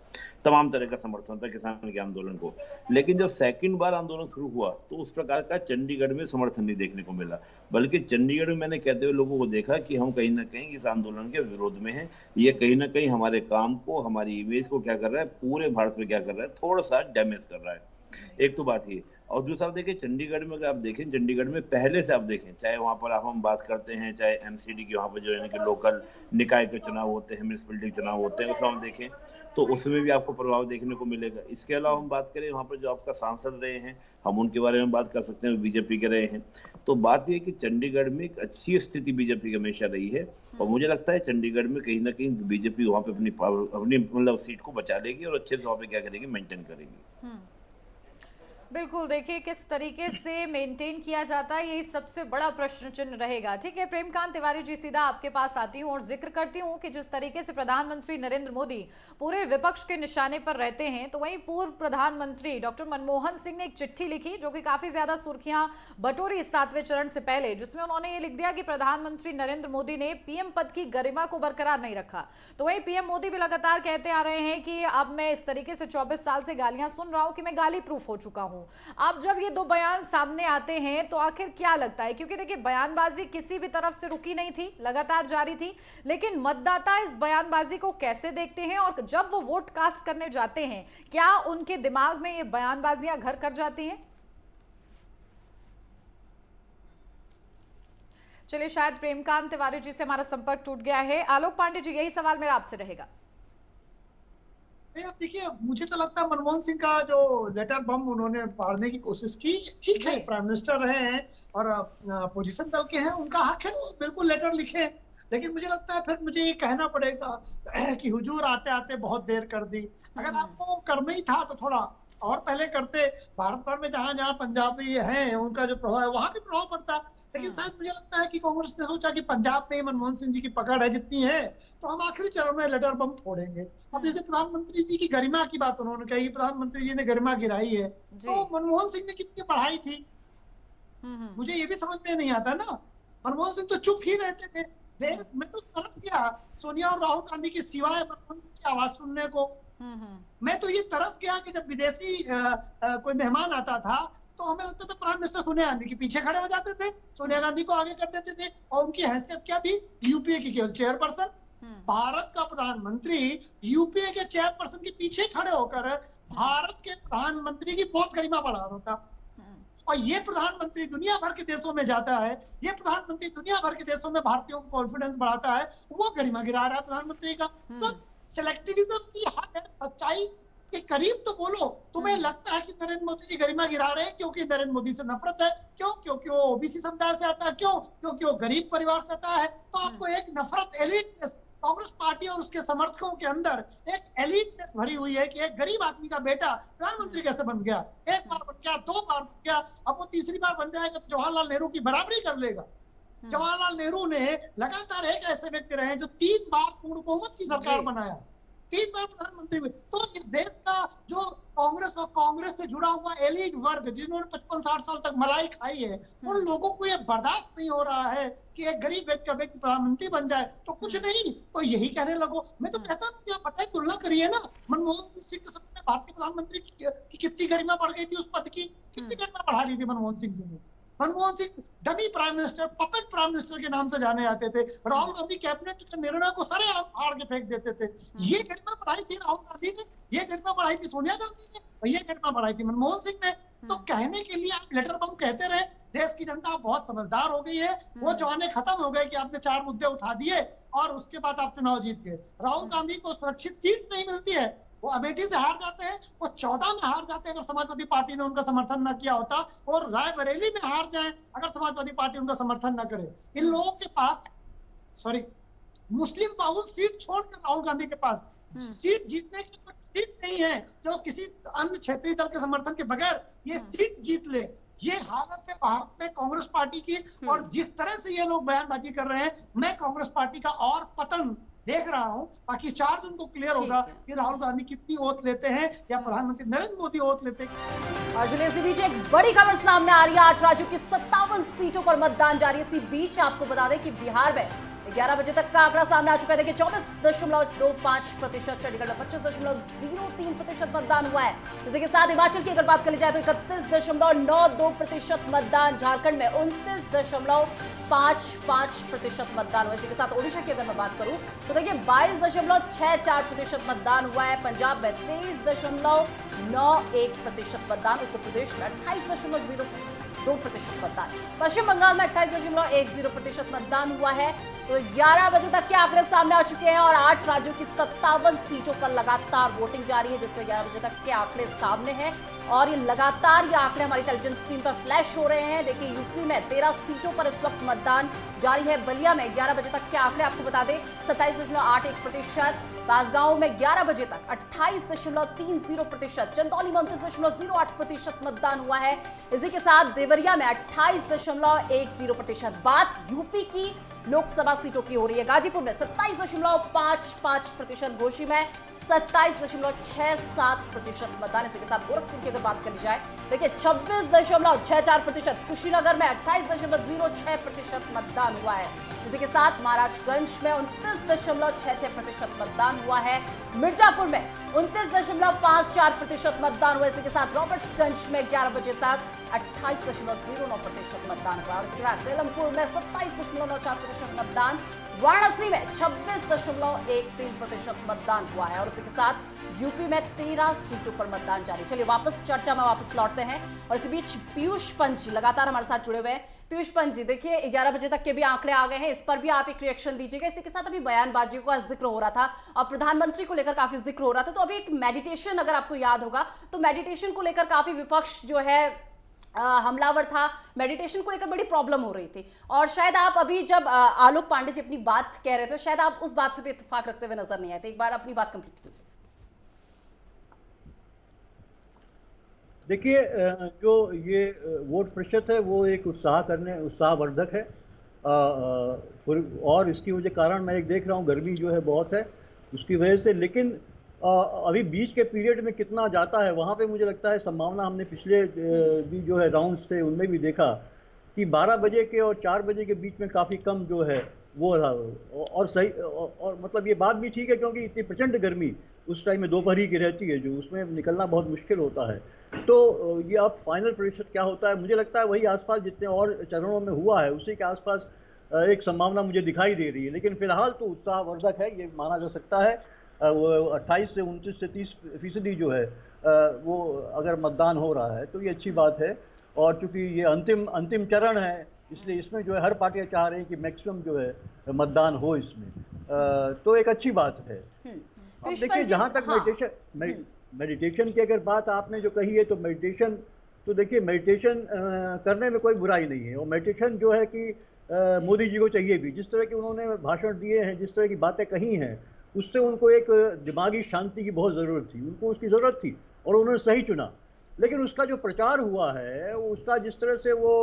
तमाम तरह का समर्थन था किसान के आंदोलन को। लेकिन जब सेकंड बार आंदोलन शुरू हुआ तो उस प्रकार का चंडीगढ़ में समर्थन नहीं देखने को मिला, बल्कि चंडीगढ़ में मैंने कहते हुए लोगों को देखा कि हम कहीं ना कहीं इस आंदोलन के विरोध में हैं, ये कहीं ना कहीं हमारे काम को, हमारी इमेज को क्या कर रहा है, पूरे भारत में क्या कर रहा है, थोड़ा सा डैमेज कर रहा है। एक तो बात ये, और दूसरा देखिए चंडीगढ़ में अगर आप देखें, चंडीगढ़ में पहले से आप देखें, चाहे वहाँ पर हम बात करते हैं, चाहे एमसीडी की वहाँ पर जो है कि लोकल निकाय के चुनाव होते हैं, म्यूनिसिपैलिटी के चुनाव होते हैं, उसमें हम देखें तो उसमें भी आपको प्रभाव देखने को मिलेगा। इसके अलावा हम बात करें वहाँ पर जो आपका सांसद रहे हैं, हम उनके बारे में बात कर सकते हैं, बीजेपी के रहे हैं। तो बात यह कि चंडीगढ़ में एक अच्छी स्थिति बीजेपी की हमेशा रही है, और मुझे लगता है चंडीगढ़ में कहीं ना कहीं बीजेपी वहाँ पे अपनी मतलब सीट को बचा लेगी और अच्छे से वहाँ पे क्या करेगी, मेंटेन करेगी। बिल्कुल, देखिए किस तरीके से मेंटेन किया जाता है यही सबसे बड़ा प्रश्न चिन्ह रहेगा। ठीक है, प्रेमकांत तिवारी जी, सीधा आपके पास आती हूँ और जिक्र करती हूँ कि जिस तरीके से प्रधानमंत्री नरेंद्र मोदी पूरे विपक्ष के निशाने पर रहते हैं, तो वहीं पूर्व प्रधानमंत्री डॉक्टर मनमोहन सिंह ने एक चिट्ठी लिखी जो कि काफी ज्यादा सुर्खियां बटोरी इस 7वें चरण से पहले, जिसमें उन्होंने ये लिख दिया कि प्रधानमंत्री नरेंद्र मोदी ने पीएम पद की गरिमा को बरकरार नहीं रखा। तो वहीं पीएम मोदी भी लगातार कहते आ रहे हैं कि अब मैं इस तरीके से 24 साल से गालियां सुन रहा हूं कि मैं गाली प्रूफ हो चुका हूं। अब जब ये दो बयान सामने आते हैं तो आखिर क्या लगता है, क्योंकि देखिए बयानबाजी किसी भी तरफ से रुकी नहीं थी, लगातार जारी थी, लेकिन मतदाता इस बयानबाजी को कैसे देखते हैं, और जब वो वोट कास्ट करने जाते हैं क्या उनके दिमाग में ये बयानबाजियां घर कर जाती हैं? चलिए, शायद प्रेमकांत तिवारी जी से हमारा संपर्क टूट गया है। आलोक पांडे जी, यही सवाल मेरा आपसे रहेगा। देखिए, मुझे तो लगता है मनमोहन सिंह का जो लेटर बम उन्होंने फाड़ने की कोशिश की, ठीक है, प्राइम मिनिस्टर रहे हैं और अपोजिशन दल के हैं, उनका हक है वो बिल्कुल लेटर लिखे, लेकिन मुझे लगता है फिर मुझे ये कहना पड़ेगा कि हुजूर आते आते बहुत देर कर दी। अगर आपको करना ही था तो थोड़ा और पहले करते। भारत भर में जहां जहां पंजाबी हैं उनका जो प्रभाव है वहां भी प्रभाव पड़ता। लेकिन शायद मुझे लगता है कि कांग्रेस ने सोचा कि पंजाब में मनमोहन सिंह जी की पकड़ है जितनी है, तो हम आखिरी चरण में लेटर बम फोड़ेंगे। अब जैसे प्रधानमंत्री जी की गरिमा की बात उन्होंने कही, प्रधानमंत्री जी ने गरिमा गिराई है, तो मनमोहन सिंह ने कितनी बढ़ाई थी मुझे ये भी समझ में नहीं आता ना। मनमोहन सिंह तो चुप ही रहते थे। मैं तो तरस गया सोनिया और राहुल गांधी के सिवाय मनमोहन सिंह की आवाज सुनने को। मैं तो ये तरस गया कि जब विदेशी कोई मेहमान आता था तो हमें लगता था प्राइम मिनिस्टर सोनिया गांधी के पीछे खड़े हो जाते थे, सोनिया गांधी को आगे कर देते थे, और उनकी हैसियत क्या थी? यूपीए की केवल चेयरपर्सन। भारत का प्रधानमंत्री यूपीए के चेयरपर्सन के पीछे खड़े होकर भारत के प्रधानमंत्री की बहुत गरिमा बढ़ा रहा था। और ये प्रधानमंत्री दुनिया भर के देशों में जाता है, ये प्रधानमंत्री दुनिया भर के देशों में भारतीयों को कॉन्फिडेंस बढ़ाता है, वो गरिमा गिरा रहा है प्रधानमंत्री का। तो सिलेक्टिविज्म की हद है। सच्चाई के करीब तो बोलो। तुम्हें लगता है कि नरेंद्र मोदी जी गरिमा गिरा रहे हैं क्योंकि नरेंद्र मोदी से नफरत है? क्यों? क्योंकि वो ओबीसी समुदाय से आता है? क्यों? क्योंकि वो गरीब परिवार से आता है? तो आपको एक नफरत एलिट कांग्रेस पार्टी और उसके समर्थकों के अंदर एक एलिट भरी हुई है कि एक गरीब आदमी का बेटा प्रधानमंत्री कैसे बन गया? एक बार बन गया, 2 बार बन गया, अब वो तीसरी बार बन जाएगा तो जवाहरलाल नेहरू की बराबरी कर लेगा। जवाहरलाल नेहरू ने लगातार एक ऐसे व्यक्ति रहे जो 3 बार पूर्ण बहुमत की सरकार बनाया, 3 बार प्रधानमंत्री हुए। तो इस देश का जो कांग्रेस और कांग्रेस से जुड़ा हुआ एलिट वर्ग जिन्होंने 55-60 साल तक मलाई खाई है, उन लोगों को ये बर्दाश्त नहीं हो रहा है कि एक गरीब व्यक्ति का व्यक्ति प्रधानमंत्री बन जाए। तो कुछ नहीं तो यही कहने लगो। मैं तो कहता हूँ कि आप बताइए, तुलना करिए ना। मनमोहन सिंह के समय में भारत के प्रधानमंत्री की कितनी गरिमा बढ़ गई थी, उस पद की कितनी गरिमा बढ़ा ली थी मनमोहन सिंह जी ने। Manmohan Singh dummy prime minister, puppet prime minister के नाम से जाने जाते थे। राहुल गांधी कैबिनेट के निर्णय को सरेआम फाड़ के फेंक देते थे। ये गरिमा बढ़ाई थी राहुल गांधी ने, ये गरिमा बढ़ाई थी सोनिया गांधी ने, और ये गरिमा बढ़ाई थी मनमोहन सिंह ने। तो कहने के लिए आप लेटर बम कहते रहे। देश की जनता बहुत समझदार हो गई है। वो जमाने खत्म हो गए कि आपने 4 मुद्दे उठा दिए और उसके बाद आप चुनाव जीत गए। राहुल गांधी को सुरक्षित सीट नहीं मिलती है, वो अमेठी से हार जाते हैं, वो 14 में हार जाते हैं अगर समाजवादी पार्टी ने उनका समर्थन न किया होता, और रायबरेली में हार जाएं अगर समाजवादी पार्टी उनका समर्थन न करे। इन लोगों के पास मुस्लिम बाहुल सीट छोड़कर राहुल गांधी के पास सीट जीतने की कोई सीट नहीं है जो किसी अन्य क्षेत्रीय दल के समर्थन के बगैर ये सीट जीत ले। ये हालत है भारत में कांग्रेस पार्टी की, और जिस तरह से ये लोग बयानबाजी कर रहे हैं, मैं कांग्रेस पार्टी का और पतन देख रहा हूं। बाकी 4 दिन को क्लियर होगा कि राहुल गांधी कितनी ओत लेते हैं या प्रधानमंत्री नरेंद्र मोदी ओत लेते हैं। और जुले इसी बीच एक बड़ी खबर सामने आ रही है। 8 राज्यों की 57 सीटों पर मतदान जारी है। इसी बीच आपको बता दें कि बिहार में 11 बजे तक का आंकड़ा सामने आ चुका है। देखिए 24.25%, चंडीगढ़ में 25.03% मतदान हुआ है। इसी के साथ हिमाचल की अगर बात कर ली जाए तो 31.92% मतदान, झारखंड में 29.55% मतदान हुआ। इसी के साथ ओडिशा की अगर मैं बात करूं तो देखिए 22.64% मतदान हुआ है। पंजाब में 23.91% मतदान, उत्तर प्रदेश में 28.02% मतदान, पश्चिम बंगाल में 28.10% मतदान हुआ है। तो 11 बजे तक के आंकड़े सामने आ चुके हैं और 8 राज्यों की 57 सीटों पर लगातार वोटिंग जारी है, जिसमें 11 बजे तक के आंकड़े सामने हैं और ये लगातार ये आंकड़े हमारी टेलीविजन स्क्रीन पर फ्लैश हो रहे हैं। देखिए यूपी में 13 सीटों पर इस वक्त मतदान जारी है। बलिया में 11 बजे तक के आंकड़े आपको बता दें 27.81%, बांसगांव में 11 बजे तक 28.30%, चंदौली में 29.08% मतदान हुआ है। इसी के साथ देवरिया में 28.10%। बात यूपी की लोकसभा सीटों की हो रही है। गाजीपुर में 27.55%, घोसी में 27.67% मतदान। इसी के साथ गोरखपुर की अगर बात कर ली जाए देखिए 26.64%, कुशीनगर में 28.06% मतदान हुआ है। इसी के साथ महाराजगंज में 29.66% मतदान हुआ है। मिर्जापुर में 29.54% मतदान हुआ। इसी के साथ रॉबर्ट्सगंज में 11 बजे तक 28.09% मतदान हुआ और इसके बाद सेलमपुर में 27.94% मतदान, वाराणसी में 26.13% मतदान हुआ है और इसी के साथ यूपी में 13 सीटों पर मतदान जारी। चलिए वापस चर्चा में वापस लौटते हैं और इसी बीच पीयूष पंत जी लगातार हमारे साथ जुड़े हुए हैं। पीयूष पंत जी देखिए 11 बजे तक के भी आंकड़े आ गए हैं, इस पर भी आप एक रिएक्शन दीजिएगा। इसी के साथ अभी बयानबाजी का जिक्र हो रहा था और प्रधानमंत्री को लेकर काफी जिक्र हो रहा था, तो अभी एक मेडिटेशन अगर आपको याद होगा तो मेडिटेशन को लेकर काफी विपक्ष जो है हमलावर था, मेडिटेशन को लेकर बड़ी प्रॉब्लम हो रही थी। और शायद आप अभी जब आलोक पांडे जी अपनी बात कह रहे थे, शायद आप उस बात से भी इत्तेफाक रखते हुए नजर नहीं आए थे। एक बार अपनी बात कंप्लीट कीजिए। देखिए, जो ये वोट प्रतिशत है वो एक उत्साहवर्धक है, और इसकी वजह कारण मैं एक देख रहा हूँ गर्मी जो है बहुत है उसकी वजह से। लेकिन अभी बीच के पीरियड में कितना जाता है वहाँ पे मुझे लगता है संभावना, हमने पिछले भी जो है राउंड्स थे उनमें भी देखा कि 12 बजे के और 4 बजे के बीच में काफ़ी कम जो है वो रहा। और सही और मतलब ये बात भी ठीक है, क्योंकि इतनी प्रचंड गर्मी उस टाइम में दोपहरी की रहती है, जो उसमें निकलना बहुत मुश्किल होता है। तो ये अब फाइनल प्रतिशत क्या होता है, मुझे लगता है वही आसपास जितने और चरणों में हुआ है उसी के आसपास एक संभावना मुझे दिखाई दे रही है। लेकिन फिलहाल तो उत्साहवर्धक है, ये माना जा सकता है। वो 28 से 29 से 30% जो है वो अगर मतदान हो रहा है तो ये अच्छी बात है। और चूंकि ये अंतिम चरण है, इसलिए इसमें जो है हर पार्टियां चाह रही हैं कि मैक्सिमम जो है मतदान हो इसमें, तो एक अच्छी बात है। अब देखिए, जहाँ तक मेडिटेशन की अगर बात आपने जो कही है, तो मेडिटेशन तो देखिए, मेडिटेशन करने में कोई बुराई नहीं है। और मेडिटेशन जो है कि मोदी जी को चाहिए भी, जिस तरह के उन्होंने भाषण दिए हैं, जिस तरह की बातें कही हैं, उससे उनको एक दिमागी शांति की बहुत ज़रूरत थी, उनको उसकी ज़रूरत थी और उन्होंने सही चुना। लेकिन उसका जो प्रचार हुआ है, उसका जिस तरह से वो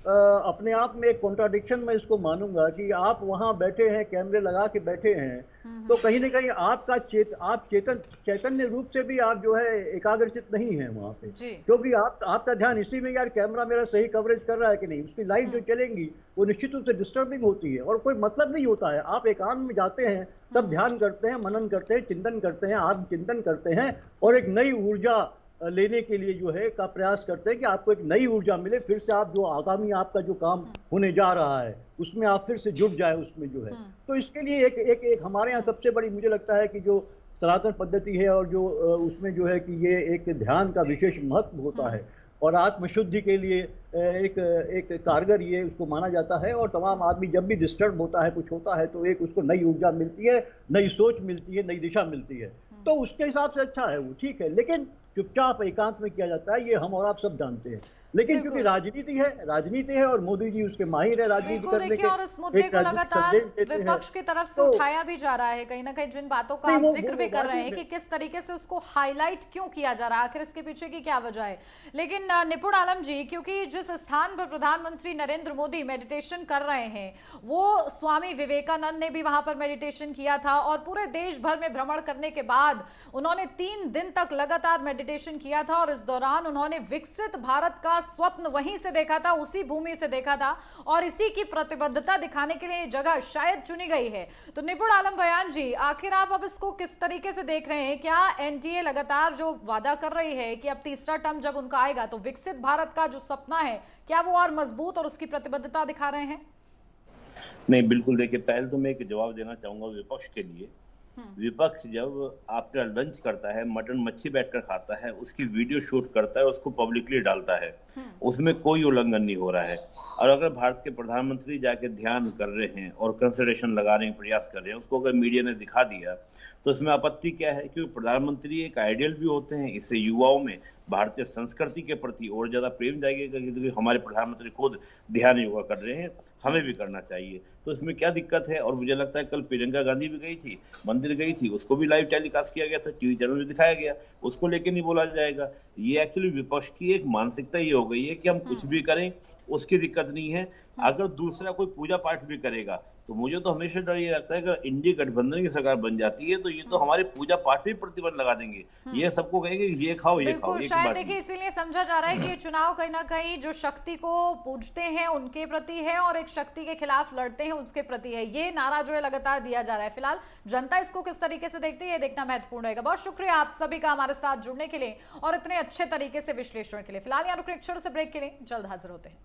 अपने आप में एक कॉन्ट्राडिक्शन मैं इसको मानूंगा कि आप वहाँ बैठे हैं, कैमरे लगा के बैठे हैं, तो कहीं ना कहीं आपका चैतन्य रूप से भी आप जो है एकाग्रचित नहीं है वहाँ पे, क्योंकि आपका ध्यान इसी में, यार कैमरा मेरा सही कवरेज कर रहा है कि नहीं, उसकी लाइट जो चलेंगी वो निश्चित रूप से डिस्टर्बिंग होती है और कोई मतलब नहीं होता है। आप एकांत में जाते हैं, तब ध्यान करते हैं, मनन करते हैं, चिंतन करते हैं, आत्मचिंतन करते हैं और एक नई ऊर्जा लेने के लिए जो है का प्रयास करते हैं कि आपको एक नई ऊर्जा मिले, फिर से आप जो आगामी आपका जो काम होने जा रहा है उसमें आप फिर से जुट जाए उसमें जो है। तो इसके लिए एक हमारे यहाँ सबसे बड़ी मुझे लगता है कि जो सनातन पद्धति है और जो उसमें जो है कि ये एक ध्यान का विशेष महत्व होता है और आत्मशुद्धि के लिए एक कारगर ये उसको माना जाता है। और तमाम आदमी जब भी डिस्टर्ब होता है, कुछ होता है, तो एक उसको नई ऊर्जा मिलती है, नई सोच मिलती है, नई दिशा मिलती है, तो उसके हिसाब से अच्छा है वो, ठीक है। लेकिन चुपचाप एकांत में किया जाता है, ये हम और आप सब जानते हैं। लेकिन क्योंकि राजनीति है और मोदी जी उसके माहिर है राजनीति करने के, और इस मुद्दे को लगातार विपक्ष की तरफ से उठाया भी जा रहा है, कहीं ना कहीं जिन बातों का आप जिक्र भी कर रहे हैं कि किस तरीके से उसको हाईलाइट क्यों किया जा रहा है, आखिर इसके पीछे की क्या वजह है। लेकिन निपुण आलम जी, क्योंकि जिस स्थान पर प्रधानमंत्री नरेंद्र मोदी मेडिटेशन कर रहे हैं, वो स्वामी विवेकानंद ने भी वहां पर मेडिटेशन किया था और पूरे देश भर में भ्रमण करने के बाद उन्होंने 3 दिन तक लगातार मेडिटेशन किया था और इस दौरान उन्होंने विकसित भारत का स्वप्न वहीं से देखा था, उसी भूमि से देखा था और इसी की प्रतिबद्धता दिखाने के लिए जगह शायद चुनी गई है। तो निपुण आलम बयान जी, आखिर आप अब इसको किस तरीके से देख रहे हैं? क्या एनडीए लगातार जो वादा कर रही है कि अब तीसरा टर्म जब उनका आएगा तो विकसित भारत का जो सपना है, क्या वो और मजबूत और उसकी प्रतिबद्धता दिखा रहे हैं? नहीं, बिल्कुल। देखिए, पहले तो मैं एक जवाब देना चाहूंगा विपक्ष के लिए। विपक्ष जब आपका लंच करता है, मटन मच्छी बैठकर खाता है, उसकी वीडियो शूट करता है, उसको पब्लिकली डालता है, उसमें कोई उल्लंघन नहीं हो रहा है। और अगर भारत के प्रधानमंत्री जाके ध्यान कर रहे हैं और कंसंट्रेशन लगाने का प्रयास कर रहे हैं, उसको अगर मीडिया ने दिखा दिया तो इसमें आपत्ति क्या है? क्योंकि प्रधानमंत्री एक आइडियल भी होते हैं, इससे युवाओं में भारतीय संस्कृति के प्रति और ज्यादा प्रेम जाएगा कि हमारे प्रधानमंत्री खुद ध्यान योगा कर रहे हैं, हमें भी करना चाहिए। तो इसमें क्या दिक्कत है? और मुझे लगता है कल प्रियंका गांधी भी गई थी, मंदिर गई थी, उसको भी लाइव टेलीकास्ट किया गया था, टीवी चैनल में दिखाया गया, उसको लेके नहीं बोला जाएगा। ये एक्चुअली विपक्ष की एक मानसिकता ये हो गई है कि हम कुछ भी करें, उसकी दिक्कत नहीं है, अगर दूसरा कोई पूजा पाठ भी करेगा तो मुझे तो हमेशा डर ये लगता है कि अगर इंडिया गठबंधन की सरकार बन जाती है तो ये तो हमारे पूजा पाठ पे प्रतिबंध लगा देंगे, ये सबको कहेंगे ये खाओ ये खाओ। शायद देखिए इसीलिए समझा जा रहा है कि ये चुनाव कहीं ना कहीं जो शक्ति को पूजते हैं उनके प्रति है और एक शक्ति के खिलाफ लड़ते हैं उसके प्रति है, ये नारा जो है लगातार दिया जा रहा है। फिलहाल जनता इसको किस तरीके से देखती है ये देखना महत्वपूर्ण रहेगा। बहुत शुक्रिया आप सभी का हमारे साथ जुड़ने के लिए और इतने अच्छे तरीके से विश्लेषण के लिए। फिलहाल यहाँ रुकने, एक छोटे से ब्रेक के लिए, जल्द हाजिर होते हैं।